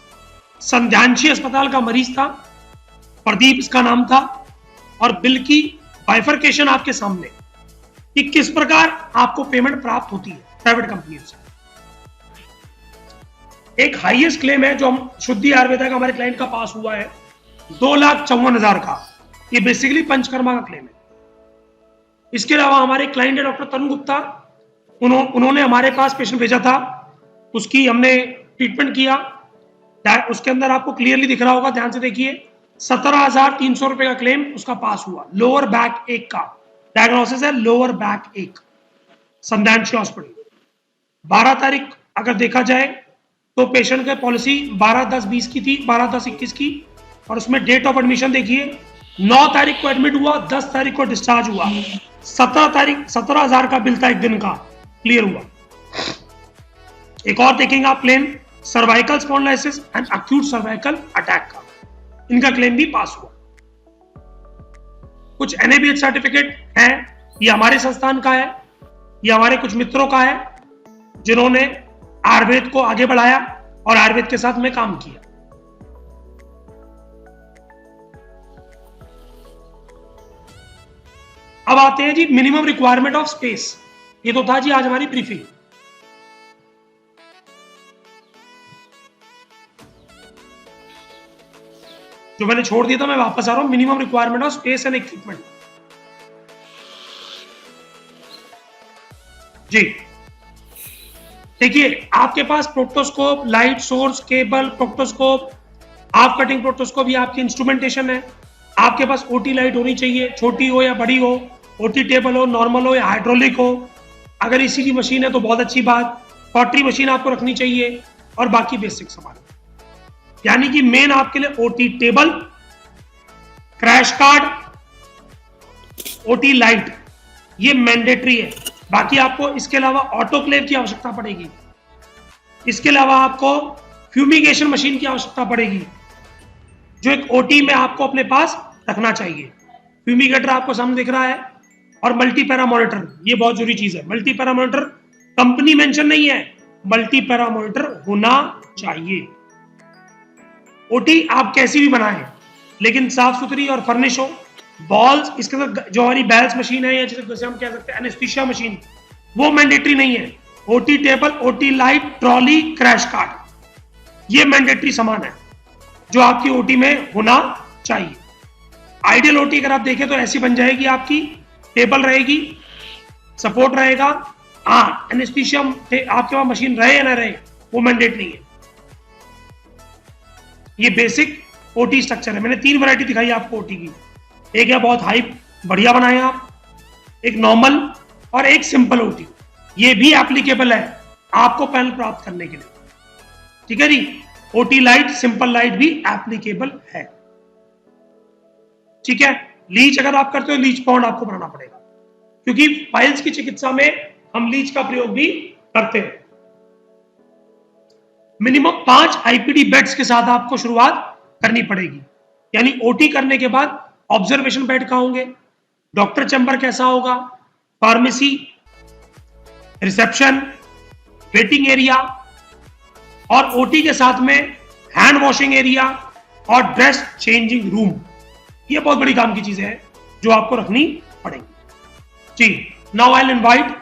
संध्यांशी अस्पताल का मरीज था, प्रदीप इसका नाम था, और बिल की बाइफरकेशन आपके सामने कि किस प्रकार आपको पेमेंट प्राप्त होती है प्राइवेट कंपनियों से। एक हाईएस्ट क्लेम है जो हम शुद्धि आयुर्वेदा का हमारे क्लाइंट का पास हुआ है 2,54,000 का। ये बेसिकली पंचकर्मा का क्लेम है। इसके अलावा हमारे क्लाइंट है डॉक्टर तरुण गुप्ता, उन्होंने हमारे पास पेशेंट भेजा था, उसकी हमने ट्रीटमेंट किया। उसके अंदर आपको क्लियरली दिख रहा होगा, ध्यान से देखिए, 17,300 रुपए का क्लेम उसका पास हुआ। लोअर बैक एक का डायग्नोसिस है, लोअर बैक एक, संध्यांशी हॉस्पिटल। 12 तारीख अगर देखा जाए तो पेशेंट की पॉलिसी 12/10/20 की थी, 12/10/21 की, और उसमें डेट ऑफ एडमिशन देखिए 9 तारीख को एडमिट हुआ, 10 तारीख को डिस्चार्ज हुआ। 17,000 का बिल था एक दिन का, क्लियर हुआ। एक और देखेंगे आप claim cervical spondylosis and acute cervical attack का, इनका क्लेम भी पास हुआ। कुछ NABH सर्टिफिकेट है, ये हमारे संस्थान का है, ये हमारे कुछ मित्रों का है जिन्होंने आयुर्वेद को आगे बढ़ाया और आयुर्वेद के साथ में काम किया। अब आते हैं जी मिनिमम रिक्वायरमेंट ऑफ स्पेस। ये तो था जी आज हमारी ब्रीफिंग। जो मैंने छोड़ दिया था मैं वापस आ रहा हूं, minimum requirement of space and equipment. जी देखिए, आपके पास proctoscope, light source, cable, proctoscope, half cutting proctoscope, ये आपकी इंस्ट्रूमेंटेशन है। आपके पास ओटी लाइट होनी चाहिए, छोटी हो या बड़ी हो, ओटी टेबल हो, नॉर्मल हो या हाइड्रोलिक हो। अगर ईसीजी मशीन है तो बहुत अच्छी बात, पॉटरी मशीन आपको रखनी चाहिए, और बाकी बेसिक सामान। यानी कि मेन आपके लिए OT table, crash card, OT light, ये मैंडेटरी है। बाकी आपको इसके अलावा ऑटोक्लेव की आवश्यकता पड़ेगी, इसके अलावा आपको फ्यूमिगेशन मशीन की आवश्यकता पड़ेगी, जो एक ओटी में आपको अपने पास रखना चाहिए। फ्यूमिगेटर आपको सामने दिख रहा है, और मल्टी पैरा मॉनिटर, ये बहुत जरूरी चीज है। Multi para monitor company mention नहीं है, मल्टी पैरा मॉनिटर होना चाहिए। ओटी आप कैसी भी बनाएं, लेकिन साफ सुथरी और फर्निश हो। बॉल्स, इसके अंदर जो हमारी बैल्स मशीन है, या जैसे हम कह सकते हैं एनेस्थीसिया मशीन, वो मैंडेटरी नहीं है। OT table, OT light, trolley, crash card, ये मैंडेटरी सामान है जो आपकी ओटी में होना चाहिए। आइडियल ओटी अगर आप देखें तो ऐसी बन जाएगी, आपकी टेबल रहेगी, सपोर्ट रहेगा। हाँ, एनेस्थीसिया आपके पास मशीन रहे या ना रहे, वो मैंडेट नहीं है। ये बेसिक ओटी स्ट्रक्चर है। मैंने 3 वैरायटी दिखाई आपको ओटी की। एक है बहुत हाई बढ़िया बनाए आप, एक नॉर्मल, और एक सिंपल ओटी। ये भी एप्लीकेबल है आपको पैनल प्राप्त करने के लिए, ठीक है जी। ओटी लाइट, सिंपल लाइट भी एप्लीकेबल है, ठीक है। लीच अगर आप करते हो, लीच पाउंड आपको बनाना पड़ेगा, क्योंकि फाइल्स की चिकित्सा में हम लीच का प्रयोग भी करते हैं। मिनिमम 5 आईपीडी बेड्स के साथ आपको शुरुआत करनी पड़ेगी। यानी ओटी करने के बाद ऑब्जर्वेशन बेड कहां होंगे, डॉक्टर चैम्बर कैसा होगा, फार्मेसी, रिसेप्शन, वेटिंग एरिया, और ओटी के साथ में हैंड वॉशिंग एरिया और ड्रेस चेंजिंग रूम। ये बहुत बड़ी काम की चीजें हैं जो आपको रखनी पड़ेगी जी। Now I will invite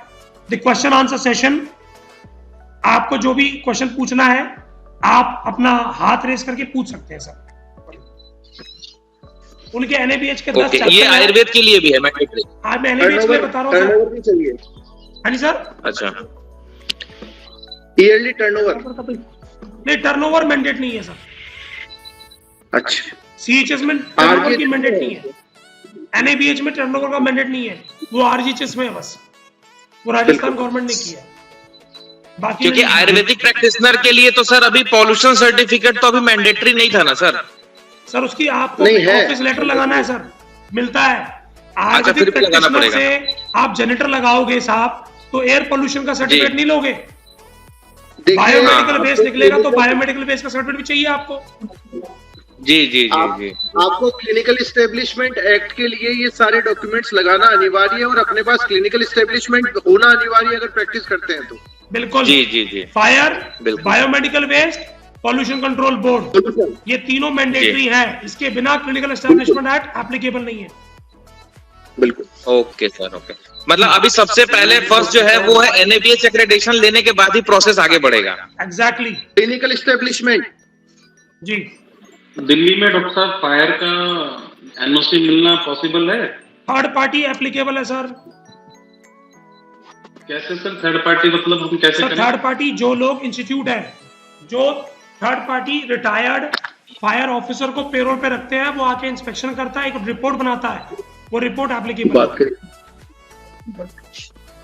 the question answer session. आपको जो भी क्वेश्चन पूछना है आप अपना हाथ रेस करके पूछ सकते हैं सर। उनके एनएबीएच के 10 ये आयुर्वेद के लिए भी है मैंडेटरी। आज मैं एनएबीएच में बता रहा हूं टर्नओवर भी चाहिए। हाँ जी सर। अच्छा, ईयरली टर्नओवर नहीं, टर्नओवर मैंडेट नहीं है सर। अच्छा, सीएचएस में टर्नओवर की मैंडेट नहीं है, एनएबीएच में टर्नओवर का मैंडेट नहीं है, वो आरजीएचएस में है बस, वो राजस्थान गवर्नमेंट ने किया है। बाकी क्योंकि नहीं। आयुर्वेदिक प्रैक्टिशनर के लिए तो सर अभी पॉल्यूशन सर्टिफिकेट तो अभी मैंडेटरी नहीं था ना सर। सर उसकी आपको नहीं है। ऑफिस लेटर लगाना है सर, मिलता है। फिर आयुर्वेदिक भी लगाना प्रैक्टिशनर पड़ेगा। से आप जनरेटर लगाओगे साहब, तो एयर पोल्यूशन का सर्टिफिकेट नहीं लोगे। देखिए बायोमेडिकल बेस आपको निकलेगा तो clinical- बायोमेडिकल बेस का सर्टिफिकेट भी चाहिए आपको। जी जी जी आप, जी। आपको क्लिनिकल इस्टेब्लिशमेंट एक्ट के लिए ये सारे डॉक्यूमेंट्स लगाना अनिवार्य है और अपने पास क्लिनिकल इस्टेब्लिशमेंट होना अनिवार्य है अगर प्रैक्टिस करते हैं तो। बिल्कुल। जी जी जी। फायर, बिल्कुल। Biomedical waste, pollution control board, ये तीनों मैंडेटरी जी। है। इसके बिना क्लिनिकल एस्टेब्लिशमेंट एक्ट एप्लीकेबल नहीं है। बिल्कुल। Okay sir, okay. मतलब अभी सबसे पहले फर्स्ट जो है वो है NABH एक्रेडिटेशन लेने के बाद ही प्रोसेस आगे बढ़ेगा। एग्जैक्टली। Clinical establishment. जी। दिल्ली में डॉक्टर साहब फायर का NOC मिलना पॉसिबल है? थर्ड पार्टी एप्लीकेबल है सर। कैसे सर थर्ड पार्टी, मतलब हम कैसे सर करें? थर्ड पार्टी जो लोग इंस्टीट्यूट है, जो third party retired fire officer को पेरोल पे रखते हैं, वो आके इंस्पेक्शन करता है, एक रिपोर्ट बनाता है, वो रिपोर्ट एप्लीकेबल बात करें।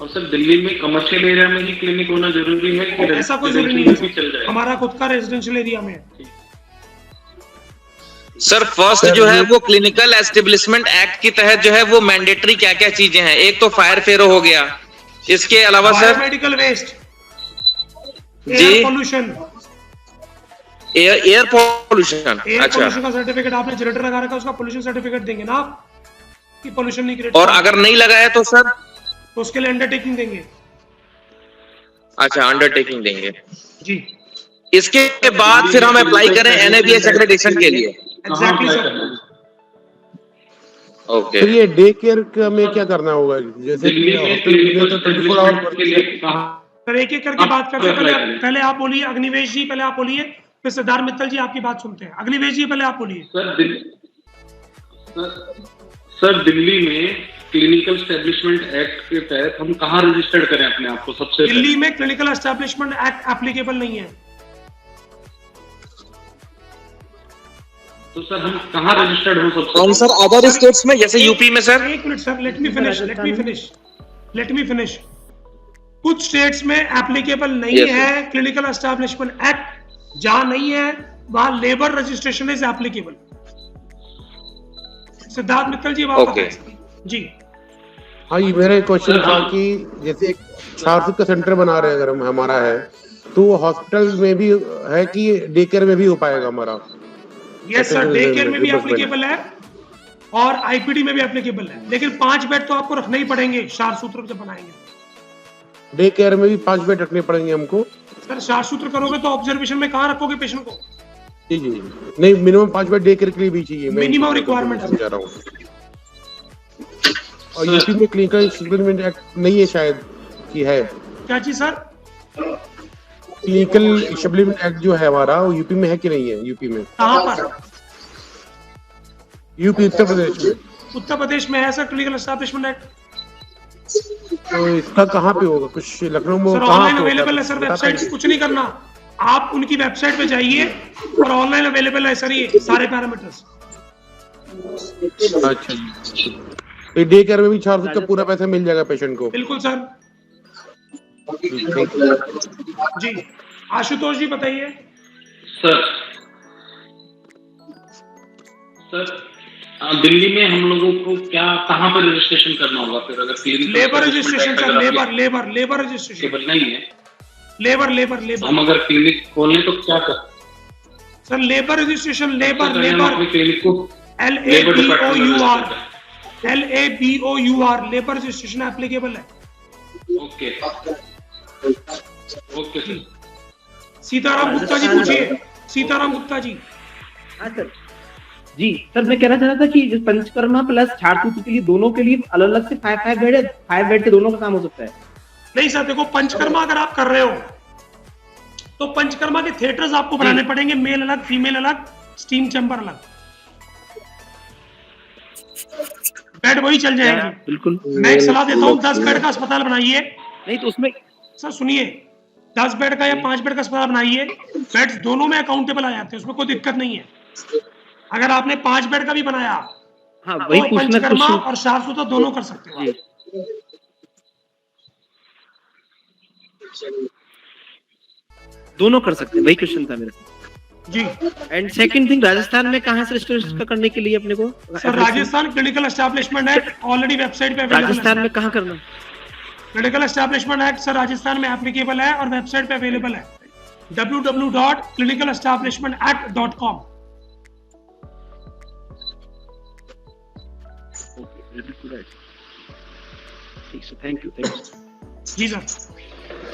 और सर दिल्ली में कमर्शियल एरिया में ही क्लिनिक होना जरूरी है कि ऐसा कोई जरूरी नहीं रेजिडेंशियल भी चल है। जाए? हमारा खुद का रेजिडेंशियल एरिया में है। सर फर्स्ट जो है वो क्लिनिकल एस्टेब्लिशमेंट एक्ट के तहत जो है वो मैंडेटरी क्या क्या चीजें हैं? एक तो फायर फेरो हो गया, इसके अलावा सर बायोमेडिकल वेस्ट, जी। Air pollution, air pollution. Air अच्छा, पोल्यूशन का सर्टिफिकेट आपने जनरेटर लगा रखा है, उसका पोल्यूशन सर्टिफिकेट देंगे ना आप कि पोल्यूशन नहीं क्रिएट। और अगर नहीं लगाया तो सर? तो उसके लिए अंडरटेकिंग देंगे। अच्छा, अंडरटेकिंग देंगे। जी इसके बाद फिर हम अप्लाई करें NABH एक्रेडिटेशन के लिए। Exactly sir. ओके। फिर ये डे केयर में क्या करना होगा? जैसे कि दिल्ली में हॉस्पिटल में क्लिनिकल तो 24 एस्टेब्लिशमेंट आवर के लिए कहाँ? सर एक एक करके बात करते हैं। apply पहले करें। पहले आप बोलिए अग्निवेश जी, पहले आप बोलिए, फिर सिद्धार्थ मित्तल जी आपकी बात सुनते हैं। अग्निवेश जी पहले आप बोलिए। सर दिल्ली में क्लिनिकल एस्टेब्लिशमेंट एक्ट के तहत हम कहाँ रजिस्टर्ड करें अपने आप को? सबसे पहले दिल्ली में क्लिनिकल एस्टेब्लिशमेंट एक्ट एप्लीकेबल नहीं है। तो सर हम कहाँ रजिस्टर्ड हो सबसे? कौन सर? अदर स्टेट्स में जैसे यूपी में सर? एक minute sir, let me finish. कुछ स्टेट्स में एप्लीकेबल नहीं Yes, है क्लिनिकल एस्टेब्लिशमेंट एक्ट। जहां नहीं है वहां labour registration is applicable. Siddharth Mittal ji बात Okay. जी। हाँ, ये मेरा क्वेश्चन था कि जैसे एक छात्र का सेंटर बना रहे हैं अगर हमारा है, तो वो हॉस्पिटल में भी है कि डे केयर में भी हो पाएगा हमारा? यस सर, डे केयर में भी रिवर्स एप्लीकेबल है और IPD में भी एप्लीकेबल है, लेकिन 5 बेड तो आपको रखने ही पड़ेंगे शार सूत्र जब बनाएंगे। डे केयर में भी 5 बेड रखने पड़ेंगे हमको? सर शार सूत्र करोगे तो ऑब्जर्वेशन में कहाँ रखोगे पेशेंट को? जी जी, नहीं मिनिमम 5 बेड डे केयर के लिए भी चाहिए। मैं Minimum requirement है। जा रहा हूँ। और यूपी में क्लिनिकल एस्टेब्लिशमेंट एक्ट नहीं है शायद, कि है? क्या चीज सर? क्लिनिकल एस्टेब्लिशमेंट एक्ट जो है हमारा, वो यूपी में है कि नहीं है? यूपी में, कहाँ पर? यूपी उत्तर प्रदेश में। उत्तर प्रदेश में है सर क्लिनिकल एस्टेब्लिशमेंट एक्ट। तो इसका कहाँ पे होगा? कुछ लखनऊ में सर कहाँ ऑनलाइन पे होगा? अवेलेबल है सर, बता वेबसाइट से पाएंगे? कुछ नहीं करना, आप उनकी वेबसाइट पे जाइए और ऑनलाइन अवेलेबल है सर ये सारे पैरामीटर्स। अच्छा जी। तो डे केयर में भी 400 का पूरा पैसा मिल जाएगा पेशेंट को? बिल्कुल सर। Thank you. जी आशुतोष जी बताइए। सर दिल्ली में हम लोगों को क्या कहाँ पर रजिस्ट्रेशन करना होगा फिर अगर clinical labour registration sir, labour registration, केवल नहीं है? लेबर हम अगर क्लिनिक खोलें तो क्या कर सर? लेबर रजिस्ट्रेशन, लेबर अपने क्लिनिक को LABOUR लेबर रजिस्ट्रेशन एप्लीकेबल है। Okay sir. सीताराम गुप्ता जी पूछिए। सीताराम गुप्ता जी। हाँ सर जी। सर मैं कहना चाह रहा था कि जिस पंचकर्मा प्लस छाड़ सूत्र के लिए दोनों के लिए अलग अलग से 5 बेड है, 5 बेड से दोनों का काम हो सकता है? नहीं सर देखो, पंचकर्मा अगर आप कर रहे हो तो पंचकर्मा के थिएटर्स आपको बनाने पड़ेंगे, मेल अलग, फीमेल अलग, स्टीम चैम्बर अलग। बेड वही चल जाएंगे। बिल्कुल। मैं एक सलाह देता हूँ, 10 बेड का अस्पताल बनाइए। नहीं तो उसमें सर सुनिए, 10 बेड का या 5 बेड का अस्पताल बनाइए, बेड्स दोनों में अकाउंटेबल आ जाते हैं, उसमें कोई दिक्कत नहीं है। अगर आपने 5 बेड का भी बनाया हाँ वही तो पूछना पंचकर्मा कुछ और शारसूत्र दोनों कर सकते हो। दोनों कर सकते हैं, वही क्वेश्चन था मेरा। जी एंड सेकंड थिंग, राजस्थान में कहाँ से रजिस्टर करने के लिए अपने को? Sir, Rajasthan clinical establishment act already website पे अवेलेबल राजस्थान है। में कहाँ करना? Clinical establishment act sir Rajasthan में एप्लीकेबल है और वेबसाइट पे अवेलेबल है www.clinicalestablishmentact.com। Thank you. जी सर।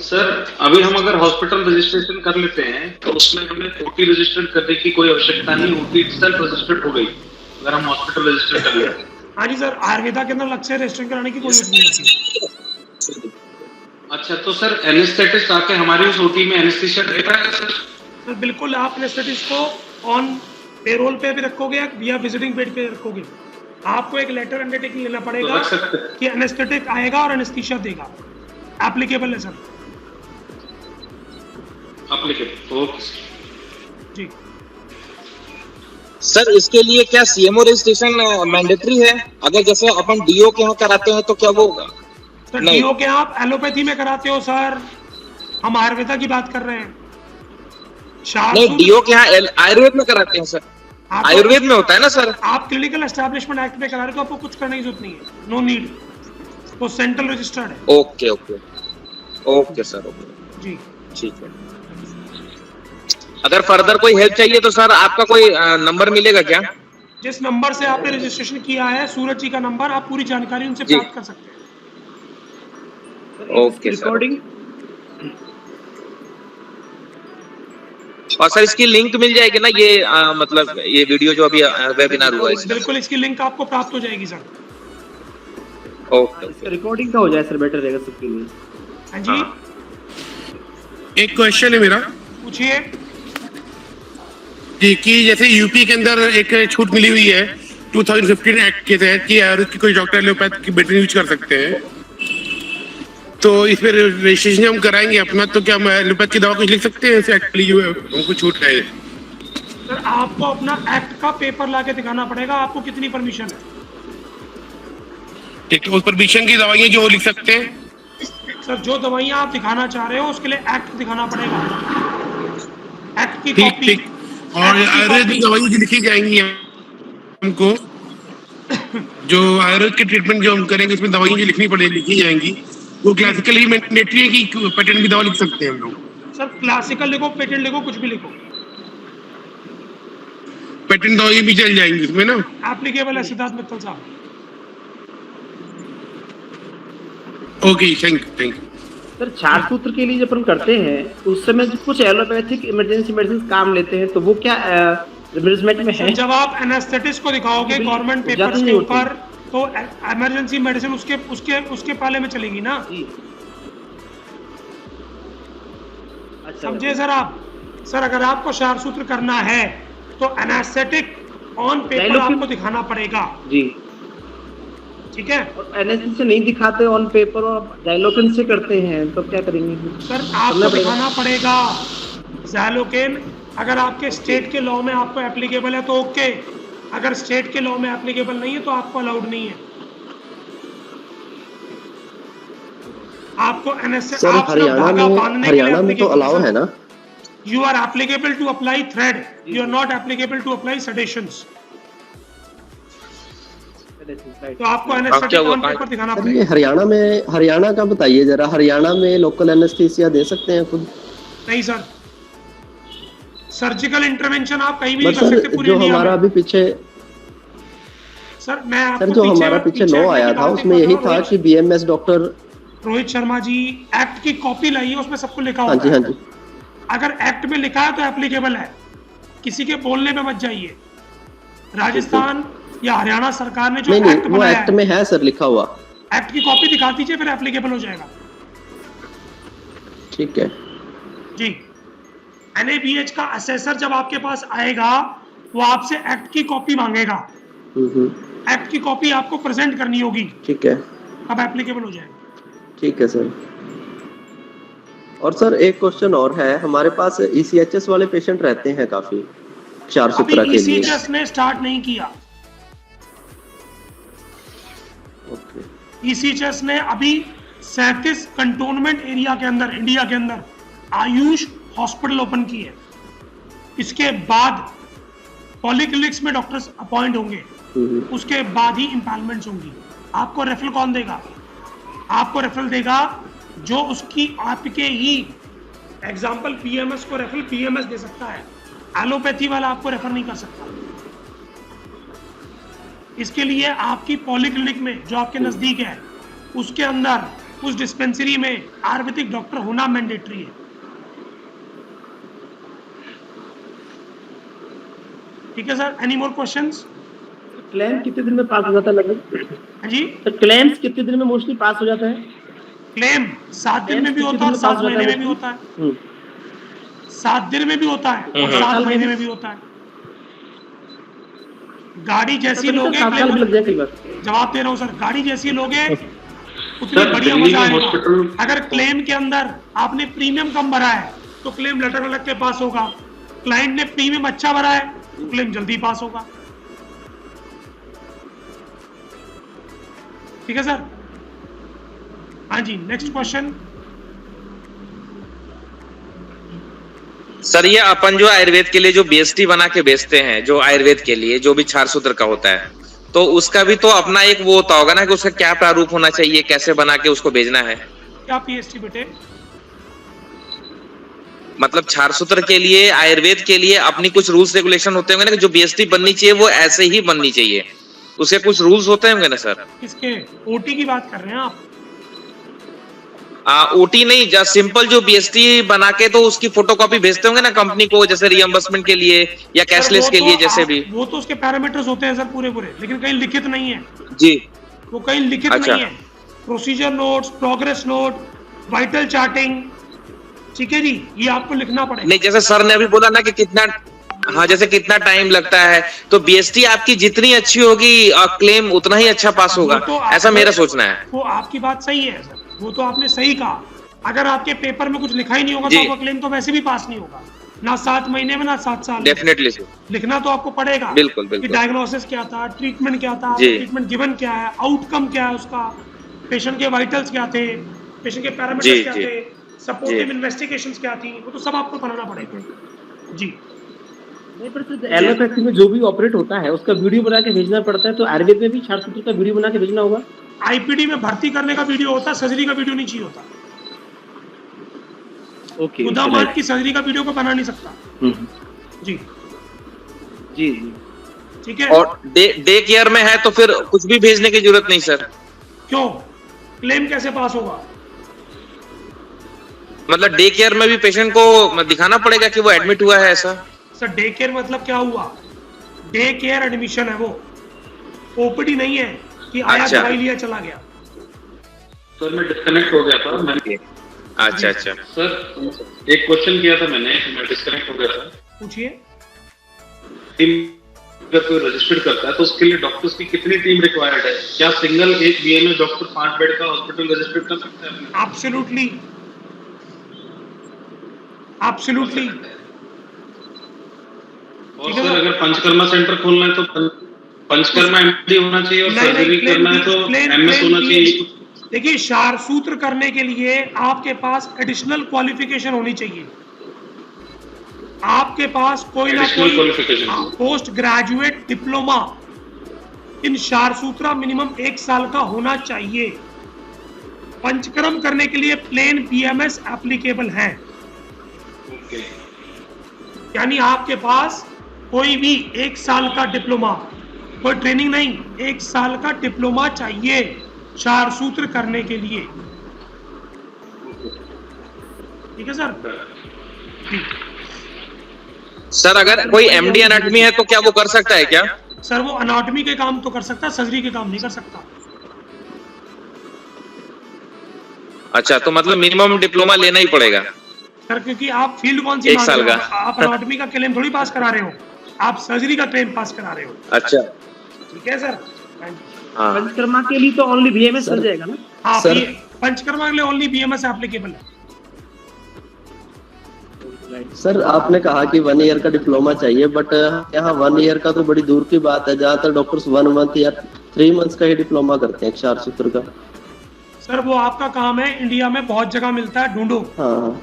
सर अभी हम अगर हॉस्पिटल रजिस्ट्रेशन कर लेते हैं तो उसमें हमें ओटी रजिस्टर करने की कोई आवश्यकता नहीं, ओटी सेल्फ रजिस्टर्ड हो गई अगर हम हॉस्पिटल रजिस्टर कर लेते हैं। हाँ जी सर, आयुर्वेदा के अंदर अलग से रजिस्ट्रेशन कराने की कोई जरूरत नहीं होती। अच्छा, तो सर एनेस्थेटिस्ट आके हमारी उस ओटी में एनेस्थीसिया देता है सर? सर बिल्कुल, आप एनेस्थेटिस्ट को ऑन पेरोल पे भी रखोगे या विजिटिंग बेड पे रखोगे, आपको एक लेटर अंडरटेकिंग लेना पड़ेगा रख सकते हैं। कि एनेस्थेटिक आएगा और एनेस्थीसिया देगा। एप्लीकेबल है सर। एप्लीकेबल, ओके जी सर इसके लिए क्या सीएमओ रजिस्ट्रेशन मैंडेटरी है? अगर जैसे अपन डीओ के यहाँ कराते हैं तो क्या वो होगा? सर, नहीं। डीओ के आप एलोपैथी में कराते हो सर, हम आयुर्वेदा की बात कर रहे हैं। नहीं, डीओ के यहाँ आयुर्वेद में कराते हैं सर, आयुर्वेद में होता है ना सर? आप क्लिनिकल एस्टैब्लिशमेंट एक्ट में करा रहे हो तो आपको कुछ करने की जरूरत नहीं है, नो नीड, वो सेंट्रल रजिस्टर्ड है। Okay okay okay sir, okay जी ठीक है। अगर फर्दर कोई हेल्प चाहिए तो सर आपका कोई नंबर मिलेगा क्या? जिस नंबर से आपने रजिस्ट्रेशन किया है, सूरज जी का नंबर, आप पूरी जानकारी उनसे जी। प्राप्त कर सकते हैं। Okay sir. रिकॉर्डिंग और सर इसकी लिंक मिल जाएगी ना, ये मतलब ये वीडियो जो अभी वेबिनार हुआ है इसका? बिल्कुल, इसकी लिंक आपको प्राप्त हो जाएगी सर। ओके रिकॉर्डिंग का हो जाए सर, बेटर रहेगा सबके लिए। हाँ जी, एक क्वेश्चन है मेरा पूछिए। जी, कि जैसे यूपी के अंदर एक छूट मिली हुई है 2015 एक्ट के तहत कि आयुर्वेद की कोई डॉक्टर एलोपैथ की मेडिसिन यूज कर सकते हैं, तो इस पर रजिस्ट्रेशन हम कराएंगे अपना, तो क्या हम एलोपैथ की दवा कुछ लिख सकते हैं इस एक्ट के लिए जो हमको छूट है? सर, आपको अपना एक्ट का पेपर लाके दिखाना पड़ेगा, आपको कितनी परमिशन है। ठीक है, उस परमिशन की दवाइयाँ जो लिख सकते हैं? सर, जो दवाइयाँ आप दिखाना चाह रहे हो उसके लिए एक्ट दिखाना पड़ेगा, एक्ट की ठीक कॉपी। ठीक। और आयुर्वेद की दवाइयाँ जो लिखी जाएंगी हमको, जो आयुर्वेद की ट्रीटमेंट जो हम करेंगे उसमें दवाइयाँ जो लिखी जाएंगी, वो क्लासिकली मैंडेटरी है कि पेटेंट की दवा लिख सकते हैं हम लोग? सर, क्लासिकल लिखो, पेटेंट लिखो, कुछ भी लिखो, पेटेंट दवाइयाँ भी चल जाएंगी उसमें ना? एप्लीकेबल है सिद्धार्थ मित्तल साहब। Okay, thank you. सर, छार सूत्र के लिए जब हम करते हैं तो उस समय कुछ एलोपैथिक इमरजेंसी मेडिसिन काम लेते हैं, तो वो क्या रिप्लेसमेंट में है? जब आप एनेस्थेटिस्ट को दिखाओगे गवर्नमेंट पेपर्स के ऊपर, तो इमरजेंसी मेडिसिन उसके पाले में चलेगी ना। अच्छा, समझे सर आप? सर, अगर आपको क्षार सूत्र करना है तो एनेस्थेटिक ऑन पेपर आपको दिखाना पड़ेगा। जी ठीक है। और एनएससी से नहीं दिखाते ऑन पेपर और डायलोकिन से करते हैं, तो क्या करेंगे? सर, आपको दिखाना पड़ेगा ज़ैलोकेन। अगर आपके स्टेट के लॉ में आपको एप्लीकेबल है तो ओके, अगर स्टेट के लॉ में एप्लीकेबल नहीं है तो आपको अलाउड नहीं है। आपको सर, हरियाणा में तो अलाउ है ना? You are applicable to apply thread, you are not applicable to apply sedations. तो आपको एनेस्थेटिक ऑन पेपर दिखाना सर, पड़ेगा। ये हरियाणा का बताइए जरा, हरियाणा में लोकल एनेस्थीसिया दे सकते हैं खुद? नहीं सर, सर्जिकल इंटरवेंशन आप कहीं भी बट नहीं कर सर, सकते पूरी जो इंडिया हमारा में। अभी पीछे सर, मैं आपको सर, जो हमारा पीछे लॉ आया था उसमें यही था कि BMS doctor. Rohit Sharma ji, act की कॉपी लाइए, उसमें सब कुछ लिखा हाँ होगा। जी, हाँ जी। अगर एक्ट में लिखा है तो एप्लीकेबल है, किसी के बोलने पे मत जाइए। राजस्थान या हरियाणा सरकार ने जो नहीं, एक्ट वो बनाया एक्ट में है सर लिखा हुआ। एक्ट की कॉपी दिखा दीजिए, फिर एप्लीकेबल हो जाएगा। ठीक है जी। एनएबीएच का असेसर जब आपके पास आएगा वो आपसे एक्ट की कॉपी मांगेगा, एक्ट की कॉपी आपको प्रेजेंट करनी होगी, ठीक है, अब एप्लीकेबल हो जाएगा। ठीक है सर। और सर, एक क्वेश्चन और है, हमारे पास ईसीएचएस वाले पेशेंट रहते हैं काफी क्षार सूत्रा के लिए। ईसीएचएस ने स्टार्ट नहीं किया। ओके। ईसीएचएस ने अभी 37 कंटोनमेंट एरिया के अंदर, इंडिया के अंदर आयुष हॉस्पिटल ओपन की है, इसके बाद पॉलीक्लिनिक्स में डॉक्टर्स अपॉइंट होंगे, उसके बाद ही इम्पैनलमेंट्स होंगी। आपको रेफरल कौन देगा? आपको रेफरल देगा जो उसकी आपके ही एग्जाम्पल पीएमएस को रेफरल पीएमएस दे सकता है, एलोपैथी वाला आपको रेफर नहीं कर सकता। इसके लिए आपकी पॉलीक्लिनिक में जो आपके नजदीक है उसके अंदर उस डिस्पेंसरी में आयुर्वेदिक डॉक्टर होना मैंडेटरी है। ठीक है sir, any more questions? Claim कितने दिन में पास हो जाता है लगभग? हाँ जी, तो क्लेम्स कितने दिन में मोस्टली पास हो जाता है? क्लेम 7 दिन में भी होता है और 7 महीने में भी होता है। 7 दिन में भी होता है और 7 महीने में भी होता है। गाड़ी जैसी लोगे, जवाब दे रहा हूँ सर, गाड़ी जैसी लोगे उतनी बढ़िया मजा आएगा। अगर क्लेम के अंदर आपने प्रीमियम कम भरा है तो क्लेम लेटर लग के पास होगा, क्लाइंट ने प्रीमियम अच्छा भरा है तो क्लेम जल्दी पास होगा। ठीक है सर? हाँ जी, नेक्स्ट क्वेश्चन। सर ये अपन जो आयुर्वेद के लिए जो बीएसटी बना के बेचते हैं, जो आयुर्वेद के लिए जो भी 4 सूत्र का होता है, तो उसका भी तो अपना एक वो होता होगा ना कि उसका क्या प्रारूप होना चाहिए, कैसे बना के उसको भेजना है? क्या पीएसटी बेटे? मतलब 4 सूत्र के लिए आयुर्वेद के लिए अपनी कुछ रूल्स रेगुलेशन होते होंगे ना, कि जो बीएसटी बननी चाहिए वो ऐसे ही बननी चाहिए, उसके कुछ रूल्स होते होंगे ना सर? किसके? ओटी की बात कर रहे हैं आप? ओटी नहीं, जस्ट सिंपल जो बीएसटी बना के तो उसकी फोटोकॉपी भेजते होंगे ना कंपनी को, जैसे रियम्बर्समेंट के लिए या कैशलेस के लिए, जैसे भी। वो तो उसके पैरामीटर्स होते हैं सर पूरे, लेकिन कहीं लिखित नहीं है जी। वो कहीं लिखित नहीं है। Procedure notes, progress note, vital charting, ठीक है जी, ये आपको लिखना पड़ेगा। नहीं, जैसे सर ने अभी बोला ना कि कितना, हाँ, जैसे कितना टाइम लगता है, तो बीएसटी आपकी जितनी अच्छी होगी क्लेम उतना ही अच्छा पास होगा, ऐसा मेरा सोचना है। वो आपकी बात सही है सर, वो तो आपने सही कहा। अगर आपके पेपर में कुछ लिखा ही नहीं होगा तो आपका क्लेम तो वैसे भी पास नहीं होगा, ना 7 महीने में ना 7 साल में। डेफिनेटली लिखना तो आपको पड़ेगा। बिल्कुल बिल्कुल। डायग्नोसिस क्या था, ट्रीटमेंट क्या था, ट्रीटमेंट गिवन क्या है, आउटकम क्या है उसका, पेशेंट के वाइटल्स क्या थे, पेशेंट के पैरामीटर्स क्या थे, सपोर्टिव इन्वेस्टिगेशंस क्या थी, वो तो सब आपको बनाना पड़ेगा जी। एलोपैथी में जो भी ऑपरेट होता है उसका वीडियो बना के भेजना पड़ता है, तो आयुर्वेद में भी 4 सूत्र का वीडियो बना के भेजना होगा। आईपीडी में भर्ती करने का वीडियो होता है, सर्जरी का वीडियो नहीं चाहिए होता। ओके, खुदा मार्ट की सर्जरी का वीडियो को बना नहीं सकता जी जी। ठीक है। और डे केयर में है तो फिर कुछ भी भेजने की जरूरत नहीं सर? क्यों? क्लेम कैसे पास होगा? मतलब डे केयर में भी पेशेंट को दिखाना पड़ेगा कि वो एडमिट हुआ है, ऐसा? सर डे केयर मतलब क्या हुआ? डे केयर एडमिशन है वो, ओपीडी नहीं है कि आया दवाई लिया चला गया। सर मैं डिस्कनेक्ट हो गया था, मैंने अच्छा सर एक क्वेश्चन किया था मैंने, मैं डिस्कनेक्ट हो गया था। पूछिए। टीम अगर कोई रजिस्टर्ड करता है तो उसके लिए डॉक्टर्स की कितनी टीम रिक्वायर्ड है? क्या सिंगल एक बीएमएस डॉक्टर 5 बेड का हॉस्पिटल रजिस्टर्ड कर सकता है? Absolutely, absolutely. और सर अगर पंचकर्मा सेंटर खोलना है तो पंचकर्मा एमडी होना चाहिए, और सर्जरी करना है तो एमएस होना चाहिए। देखिए, 4 सूत्र करने के लिए आपके पास एडिशनल क्वालिफिकेशन होनी चाहिए। आपके पास कोई ना कोई post graduate diploma in 4 Sutra minimum 1 साल का होना चाहिए। पंचकर्म करने के लिए प्लेन बीएमएस एप्लीकेबल है, यानी आपके पास कोई भी 1 साल का डिप्लोमा, कोई ट्रेनिंग नहीं, 1 साल का डिप्लोमा चाहिए 4 सूत्र करने के लिए। ठीक है सर? सर अगर कोई एमडी एनाटॉमी है तो क्या वो कर सकता है क्या? सर वो एनाटॉमी के काम तो कर सकता है, सर्जरी के काम नहीं कर सकता। अच्छा, तो मतलब मिनिमम डिप्लोमा लेना ही पड़ेगा सर, क्योंकि आप फील्ड कौन सी 1 साल का? आप एनाटॉमी का क्लेम थोड़ी पास करा रहे हो, आप सर्जरी का क्लेम पास करा रहे हो। अच्छा, ठीक है सर। पंचकर्मा के लिए तो ओनली बीएमएस चल जाएगा ना? हाँ, पंचकर्मा के लिए ओनली बीएमएस एप्लीकेबल है। सर आपने कहा कि 1 ईयर का डिप्लोमा चाहिए, बट यहाँ 1 ईयर का तो बड़ी दूर की बात है। ज्यादातर डॉक्टर्स 1 मंथ या 3 मंथ्स का ही डिप्लोमा करते हैं 4 सूत्र का। सर वो आपका काम है, इंडिया में बहुत जगह मिलता है, ढूंढो। हाँ।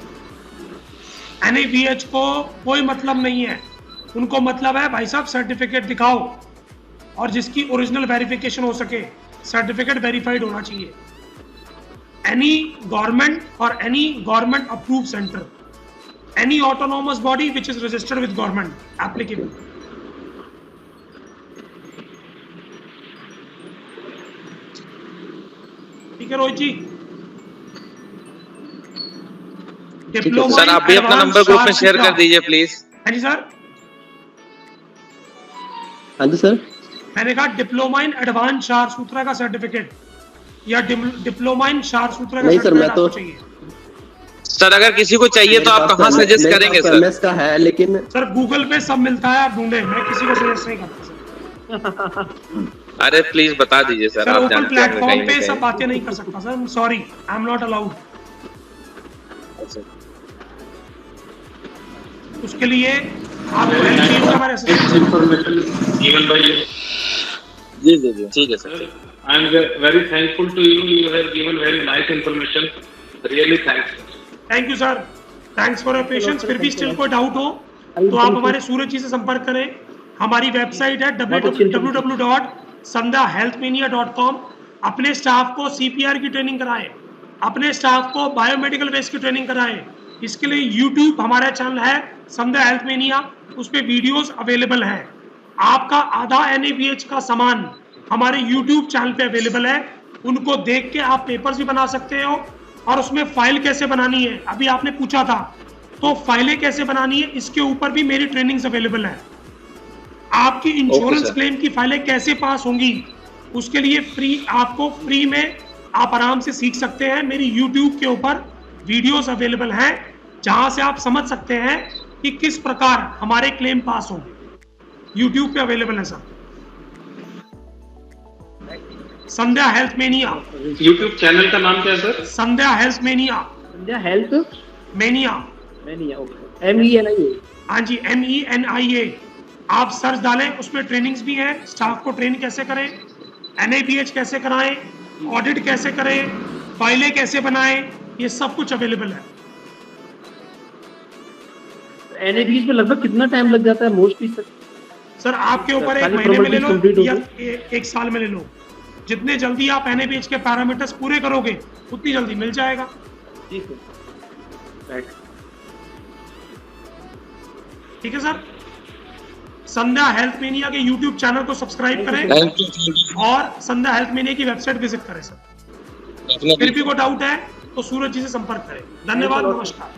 NABH को कोई मतलब नहीं है, उनको मतलब है भाई साहब सर्टिफिकेट दिखाओ, और जिसकी ओरिजिनल वेरिफिकेशन हो सके, सर्टिफिकेट वेरीफाइड होना चाहिए। एनी गवर्नमेंट और any government approve centre, any autonomous body which is registered with government applicable. ठीक है रोहित जी। डिप्लोमा सर आप भी अपना नंबर ग्रुप में शेयर कर दीजिए प्लीज। हाँ जी सर, हाँ जी सर। मैंने कहा डिप्लोमा इन एडवांस चार सूत्रा का सर्टिफिकेट या डिप्लोमा इन चार सूत्रा का नहीं सर, मैं सर्टिफिकेट तो आपको चाहिए। सर अगर किसी को चाहिए तो आप कहाँ सजेस्ट करेंगे सर? MS का है लेकिन सर गूगल पे सब मिलता है, आप ढूंढे, मैं किसी को सजेस्ट नहीं करता सर। अरे प्लीज बता दीजिए सर, सर आप ओपन जानते हैं प्लेटफॉर्म कहीं पे ना सब कहीं। बातें नहीं कर सकता sir, sorry, I am not allowed. उसके लिए आपको हेल्प चाहिए होगा हमारे assistant. information given by you. जी जी जी ठीक है sir. I am very thankful to you. You have given very nice information. Really thanks. Thank you sir, thanks for your patience. फिर भी स्टिल कोई डाउट हो तो आप हमारे सूरज जी से संपर्क करें। हमारी वेबसाइट है www.sandhyahealthmania.com। अपने स्टाफ को CPR की ट्रेनिंग कराएं, अपने स्टाफ को बायोमेडिकल वेस्ट की ट्रेनिंग कराएं। इसके लिए YouTube हमारा चैनल है संध्या हेल्थ मेनिया, उस पर वीडियोस अवेलेबल है। आपका आधा NABH का सामान हमारे YouTube चैनल पे अवेलेबल है, उनको देख के आप पेपर्स भी बना सकते हो। और उसमें फाइल कैसे बनानी है, अभी आपने पूछा था, तो फाइलें कैसे बनानी है इसके ऊपर भी मेरी ट्रेनिंग्स अवेलेबल है। आपकी इंश्योरेंस क्लेम की फाइलें कैसे पास होंगी, उसके लिए आपको फ्री में आप आराम से सीख सकते हैं। मेरी YouTube के ऊपर वीडियोस अवेलेबल हैं जहां से आप समझ सकते हैं कि किस प्रकार हमारे क्लेम पास होंगे। YouTube पे अवेलेबल है sir, Sandhya health mania. YouTube channel का नाम क्या है sir? Sandhya health mania, Sandhya health mania, mania, okay, MENIA। हाँ जी, MENIA। आप सर्च डालें, उसमें ट्रेनिंग्स भी हैं, स्टाफ को ट्रेन कैसे करें, NABH कैसे कराएं, ऑडिट कैसे करें, फाइलें कैसे बनाएं, ये सब कुछ अवेलेबल है। NABH में लगभग कितना टाइम लग जाता है मोस्टली सर? सर आपके ऊपर एक सारी महीने में ले लो formalities complete या हो एक साल में ले लो, जितने जल्दी आप NABH के पैरामीटर्स पूरे करोगे उतनी जल्दी मिल जाएगा। जी सर, राइट। ठीक है सर, संध्या हेल्थ मेनिया के YouTube चैनल को सब्सक्राइब करें थैंक यू। और संध्या हेल्थ मेनिया की वेबसाइट विजिट करें सर। फिर भी कोई डाउट है तो सूरज जी से संपर्क करें। धन्यवाद, नमस्कार।